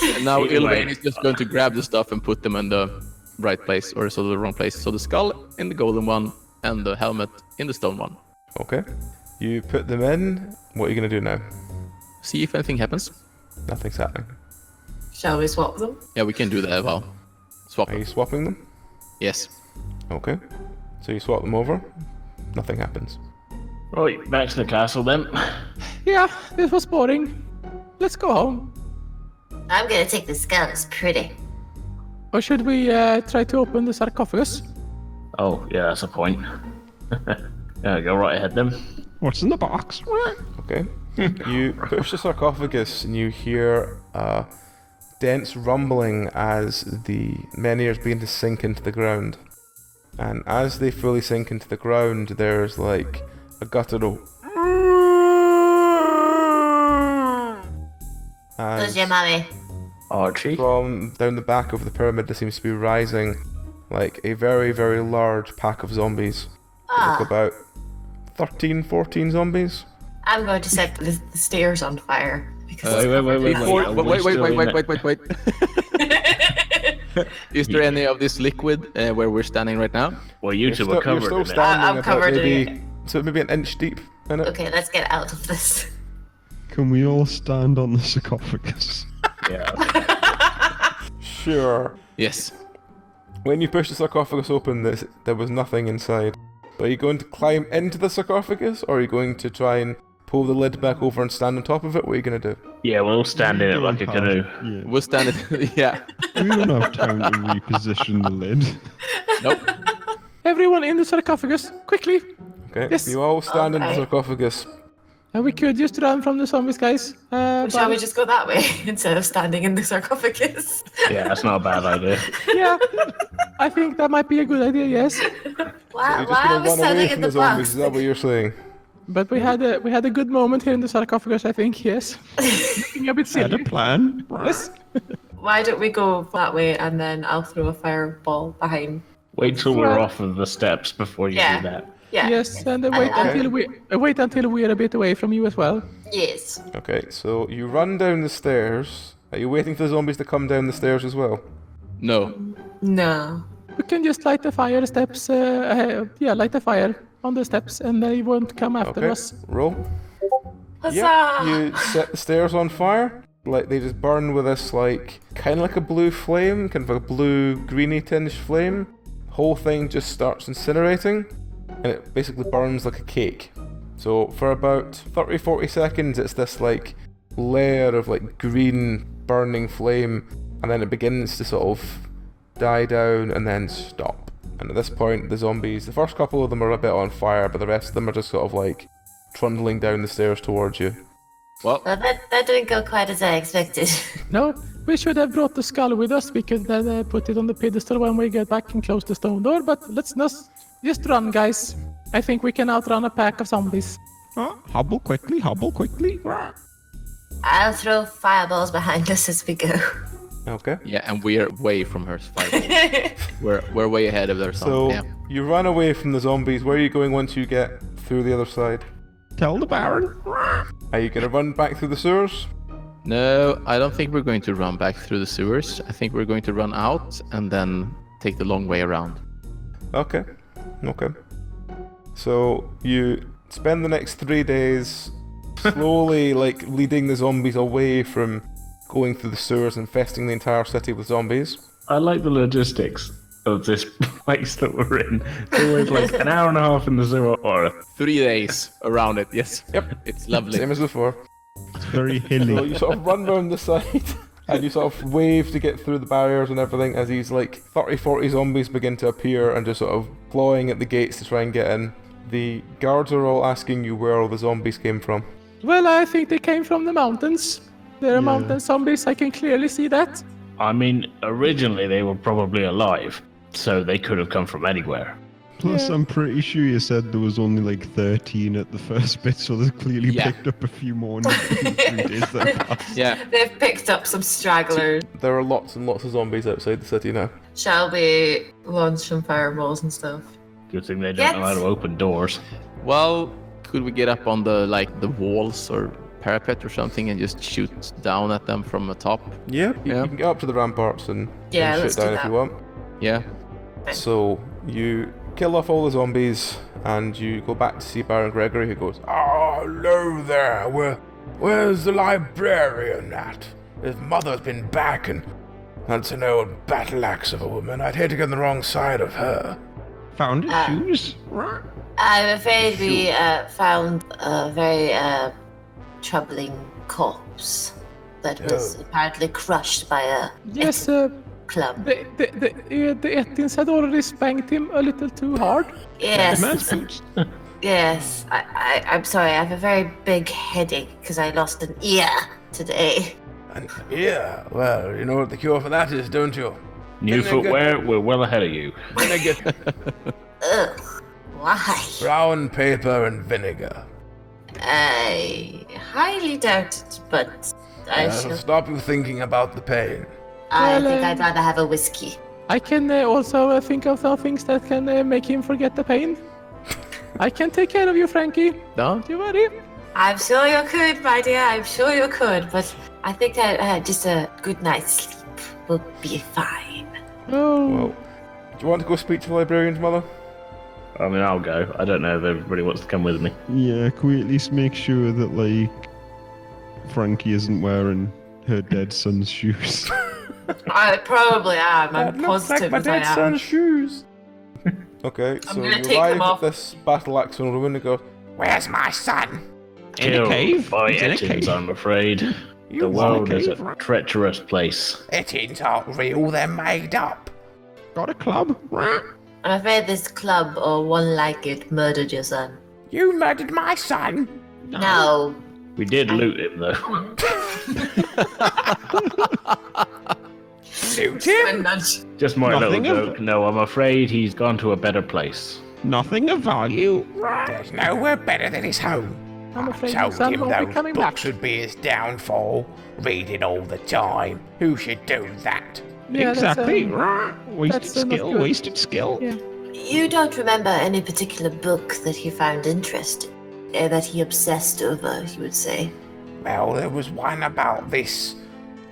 And now Either way. Ylvain is just going to grab the stuff and put them in the right place, or so the wrong place. So the skull in the golden one, and the helmet in the stone one. Okay. You put them in. What are you gonna do now? See if anything happens. Nothing's happening. Shall we swap them? Yeah, we can do that as well. Swap Are them. you swapping them? Yes. Okay. So you swap them over. Nothing happens. Right, back to the castle then. Yeah, this was boring. Let's go home. I'm gonna take the skull. It's pretty. Or should we try to open the sarcophagus? Oh, yeah, that's a point. Yeah, go right ahead then. What's in the box? Okay. You push the sarcophagus and you hear a dense rumbling as the menhirs begin to sink into the ground. And as they fully sink into the ground, there's like a guttural. Where's As your mummy? Archie. from down the back of the pyramid, there seems to be rising like a very, very large pack of zombies. Ah, Like about 13, 14 zombies. I'm going to set the stairs on fire. Because Wait. Before- Are we wait, still in wait. Is there any of this liquid where we're standing right now? Well, you two You're are still, you're covered still in it. standing I'm about covered in maybe, so maybe an inch deep in it. Okay, let's get out of this. Can we all stand on the sarcophagus? Yeah. Sure. Yes. When you push the sarcophagus open, there was nothing inside. But are you going to climb into the sarcophagus, or are you going to try and pull the lid back over and stand on top of it? What are you going to do? Yeah, we'll stand in it like a canoe. Yeah. We'll stand it. Yeah. We don't have time to reposition the lid. Nope. Everyone in the sarcophagus, quickly! Okay. Yes. You all stand in the Okay. sarcophagus. And we could just run from the zombies, guys. Shall we just go that way instead of standing in the sarcophagus? Yeah, that's not a bad idea. Yeah, I think that might be a good idea. Yes, Why, You're just why going are to we run away standing from in the the zombies. Is box? that what you're saying? but we had a good moment here in the sarcophagus. I think. Yes, looking a bit Had a silly. plan. Yes. Why don't we go that way and then I'll throw a fireball behind? Wait till we're off of the steps before you Yeah. do that. Yeah. Yes, and wait until we are a bit away from you as well. Yes. Okay, so you run down the stairs. Are you waiting for the zombies to come down the stairs as well? No. No. We can just light the fire steps. Light the fire on the steps, and they won't come after Okay, us. roll. Huzzah! Yep, you set the stairs on fire. Like, they just burn with this, like, kind of like a blue flame, kind of a blue-greeny tinged flame. Whole thing just starts incinerating, and it basically burns like a cake. So for about 30-40 seconds, it's this, like, layer of, like, green burning flame, and then it begins to sort of die down and then stop. And And at this point, the zombies, the first couple of them are a bit on fire, but the rest of them are just sort of like trundling down the stairs towards you. Well, Well, that didn't go quite as I expected. No, we should have brought the skull with us. We could put it on the pedestal when we get back and close the stone door. But let's just run, guys. I think we can outrun a pack of zombies. Hobble quickly, hobble quickly. I'll throw fireballs behind us as we go. Okay. yeah, and we're way from her fight. we're way ahead of their So son. Yeah. you run away from the zombies. Where are you going once you get through the other side? Tell the Baron. Are you going to run back through the sewers? No, I don't think we're going to run back through the sewers. I think we're going to run out and then take the long way around. Okay. So you spend the next 3 days slowly like leading the zombies away from going through the sewers, infesting the entire city with zombies. I like the logistics of this place that we're in. It's always like an hour and a half in the sewer or 3 days around it, yes. Yep. It's lovely. Same as before. It's very So hilly. you sort of run round the side and you sort of wave to get through the barriers and everything as these like 30-40 zombies begin to appear and just sort of clawing at the gates to try and get in. The guards are all asking you where all the zombies came from. Well, I think they came from the mountains. They're mountain zombies. I can clearly see that. I mean, originally they were probably alive, so they could have come from anywhere. Plus, Yeah. I'm pretty sure you said there was only like 13 at the first bit, so they've clearly Yeah. picked up a few more in the 3 days that passed. Yeah. They've picked up some stragglers. There are lots and lots of zombies outside the city now. Shall we launch some fireballs and stuff? Good thing they don't know how to open doors. Well, could we get up on the walls or parapet or something and just shoot down at them from the top? Yeah, Yeah. you can get up to the ramparts and Yeah, shoot let's do down if that. you want. Yeah. So you kill off all the zombies and you go back to see Baron Gregory, who goes, "Oh, hello there. Where's the librarian at? His mother's been back and that's an old battle axe of a woman. I'd hate to get on the wrong side of her." Found his shoes. I'm afraid we found a very troubling corpse that was apparently crushed by a Yes, club. the Ettins had already spanked him a little too hard. Yes, Man's boots. yes. I'm sorry. I have a very big headache because I lost an ear today. And yeah, well, you know what the cure for that is, don't you? New Vinegar. footwear, we're well ahead of you. Vinegar. Ugh. Why? Brown paper and vinegar. I highly doubt it, but I That'll shall. stop you thinking about the pain. I Well, think I'd rather have a whiskey. I can also think of some things that can make him forget the pain. I can take care of you, Frankie. Don't you worry. I'm sure you could, my dear. I'm sure you could, but I think just a good night's sleep will be fine. Oh, Well, do you want to go speak to the librarian's mother? I mean, I'll go. I don't know if everybody wants to come with me. Yeah, can we at least make sure that, like, Frankie isn't wearing her dead son's shoes? I probably am. I'm positive that I am. shoes. Okay, so gonna you take arrive them at off. this battle axe on ruin and go, "Where's my son?" In a Killed cave. by He's in a Ettins, cave. I'm afraid. The world is a treacherous place. Ettins aren't real, they're made up. Got a club. I'm afraid this club or one like it murdered your son. You murdered my son. No. We did loot him, though. Loot him? Just my Nothing little of- joke. No, I'm afraid he's gone to a better place. Nothing of value. There's nowhere better than his home. I'm afraid I your told son him won't be those coming books back. would be his downfall. Reading all the time. Who should do that? Yeah, exactly. That's, Wasted that's not skill. good. Wasted skill. Yeah. You don't remember any particular book that he found interesting, that he obsessed over, you would say. Well, there was one about this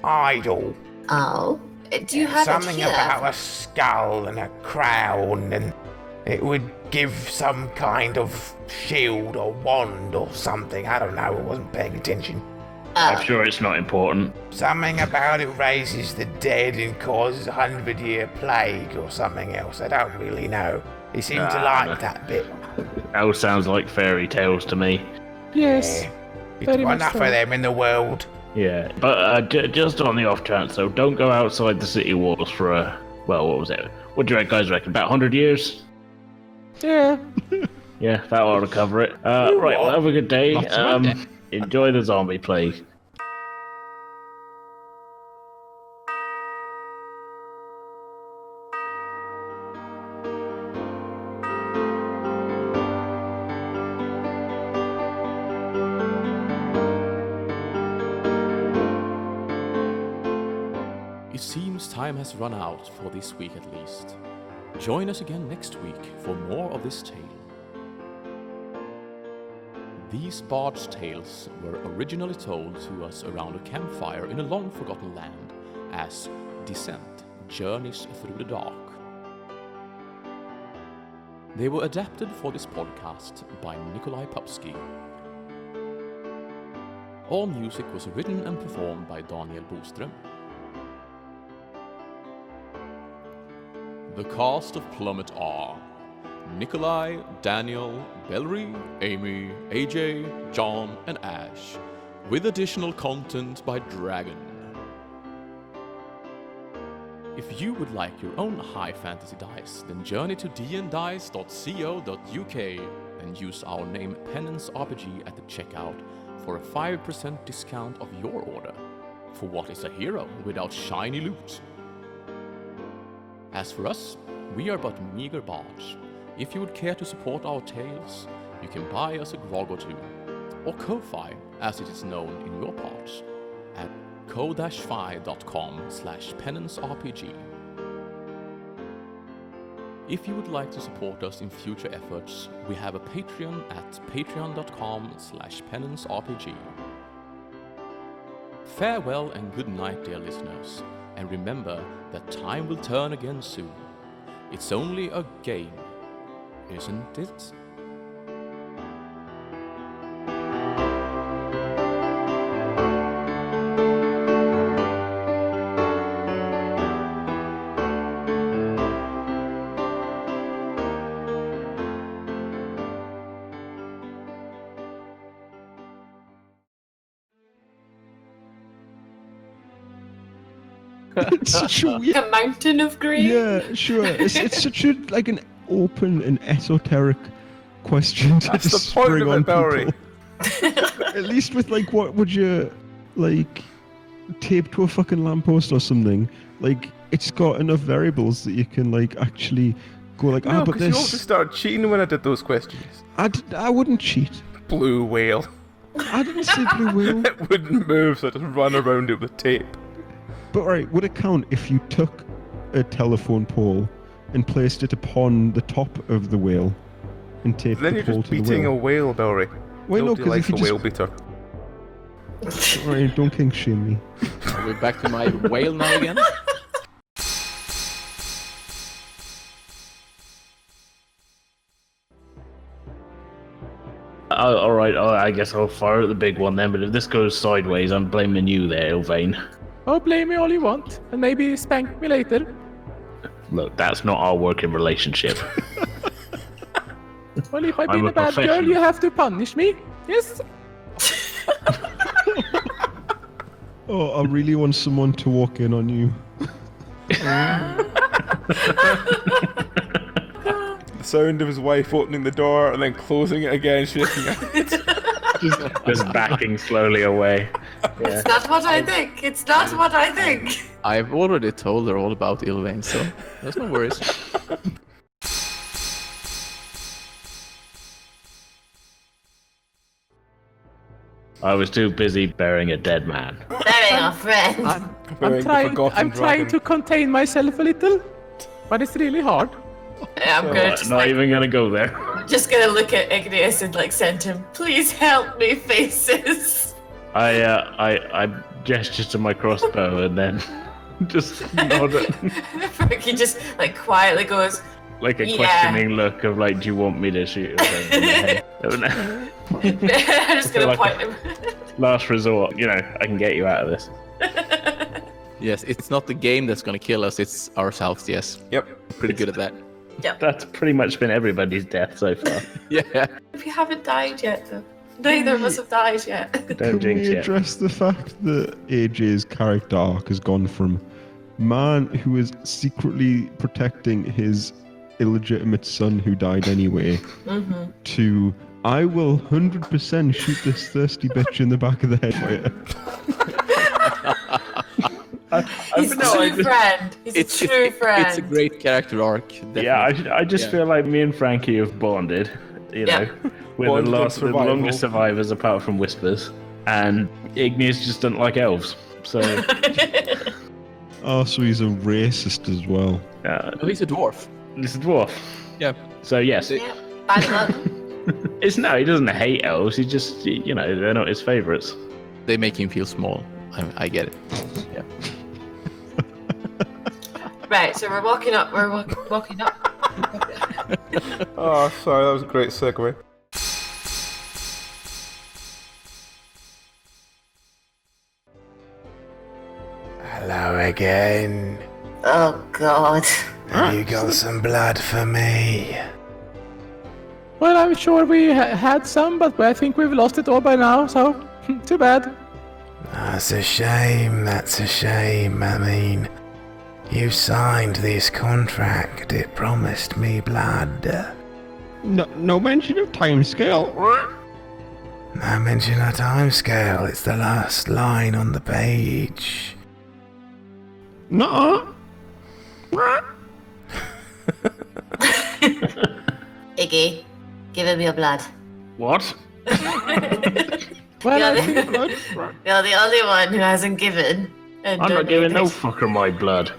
idol. Oh? Do you have Something it here? about a skull and a crown, and it would give some kind of shield or wand or something. I don't know, I wasn't paying attention. I'm sure it's not important. Something about it raises the dead and causes a 100-year plague or something else. I don't really know. He seemed to like that bit. That all sounds like fairy tales to me. Yes. It's Very one much enough so. for them in the world. Yeah, but just on the off chance, though, don't go outside the city walls for well, what was it? What do you guys reckon? About 100 years? Yeah. Yeah, that ought to cover it. Right, well, have a good day. Lots of it. Enjoy the zombie plague. It seems time has run out for this week at least. Join us again next week for more of this tale. These bard's tales were originally told to us around a campfire in a long-forgotten land as Descent Journeys Through the Dark. They were adapted for this podcast by Nikolai Popsky. All music was written and performed by Daniel Boström. The cast of Plummet are Nikolai, Daniel, Bellery, Amy, AJ, John, and Ash, with additional content by Dragon. If you would like your own high fantasy dice, then journey to dndice.co.uk and use our name Penance RPG at the checkout for a 5% discount of your order. For what is a hero without shiny loot? As for us, we are but meager bards. If you would care to support our tales, you can buy us a grog or two, or Ko-Fi, as it is known in your parts, at ko-fi.com/penancerpg. If you would like to support us in future efforts, we have a Patreon at patreon.com/penancerpg. Farewell and good night, dear listeners, and remember that time will turn again soon. It's only a game, isn't it? It's such a weird. A mountain of green? Yeah, sure. It's such a like an open and esoteric question to That's just the point spring of on it, Bowery. people. At least with like, what would you like tape to a fucking lamppost or something? Like, it's got enough variables that you can like actually go like, No, but because you also this. started cheating when I did those questions. I wouldn't cheat. Blue whale. I didn't say blue whale. It wouldn't move, so I just run around it with tape. But right, would it count if you took a telephone pole and placed it upon the top of the whale and taped Then the you're pole just to the beating a whale? whale, Bowery. Wait, no, Nobody because likes if a you whale just... beater. Right, don't kink shame me. Are we back to my whale now again? All right, I guess I'll fire at the big one then. But if this goes sideways, I'm blaming you there, Ilvain. Oh, blame me all you want, and maybe spank me later. Look, that's not our working relationship. Well, if I've I'm been a a bad girl, professional. you have to punish me. Yes? Oh, I really want someone to walk in on you. The sound of his wife opening the door and then closing it again, shaking it. Just backing slowly away. It's not what I think. It's not what I think. I've already told her all about Ilvain, so there's no worries. I was too busy burying a dead man. Burying our friend. I'm Burying the trying. forgotten I'm trying dragon. to contain myself a little, but it's really hard. Yeah, I'm gonna Not even gonna go there. just gonna look at Igneous and like send him, please help me, faces. I gesture to my crossbow and then just nod it, Frankie just like quietly goes, like a Yeah. questioning look of like, do you want me to shoot him in the head? I'm just gonna like point him. Last resort, I can get you out of this. Yes, it's not the game that's gonna kill us, it's ourselves, yes. Yep. Pretty good at that. That's pretty much been everybody's death so far. Yeah. We haven't died yet, though. Neither of us have died yet. Don't Can jinx we it. address the fact that AJ's character arc has gone from man who is secretly protecting his illegitimate son who died anyway, to I will 100% shoot this thirsty bitch in the back of the head for you. He's a true friend. He's a true friend. It's a great character arc. Definitely. Yeah, I just feel like me and Frankie have bonded. You know, we're the longest survivors apart from Whispers, and Igneous just doesn't like elves. So. Oh, so he's a racist as well. Oh, he's a dwarf. He's a dwarf. Yeah. So yes. Yeah, bad luck. He doesn't hate elves. He just, they're not his favorites. They make him feel small. I get it. Yeah. Right, so we're walking up. Walking up. Oh, sorry, that was a great segue. Hello again. Oh God. Have you got some blood for me? Well, I'm sure we had some, but I think we've lost it all by now, so too bad. That's a shame, I mean, you signed this contract, it promised me blood. No mention of timescale. No mention of timescale, it's the last line on the page. Nuh-uh. Iggy, give him your blood. What? Well, You're the only one who hasn't given. I'm not giving no fucker my blood.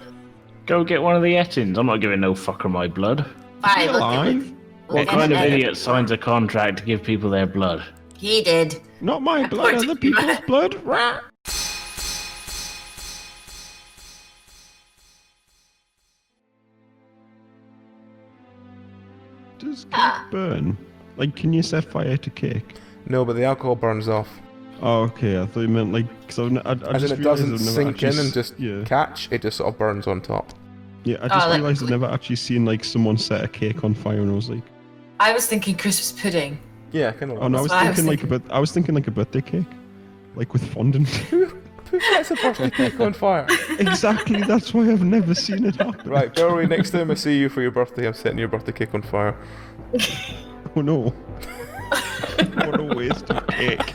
Go get one of the Ettins. I'm not giving no fucker my blood. Fine, What kind of idiot signs a contract to give people their blood? He did. Not my blood, other people's blood. Does cake burn? Like, can you set fire to cake? No, but the alcohol burns off. Oh, okay. I thought you meant like, because I As just in it realised doesn't I've never sink actually in and just catch, it just sort of burns on top. Yeah, I just realised I've never actually seen like someone set a cake on fire, and I was like, I was thinking Christmas pudding. Yeah, kind of. oh no, I was thinking like a birthday cake, like with fondant. Who sets a birthday cake on fire? Exactly. That's why I've never seen it happen. Right, Gary, next time I see you for your birthday, I'm setting your birthday cake on fire. Oh no. What a waste of cake.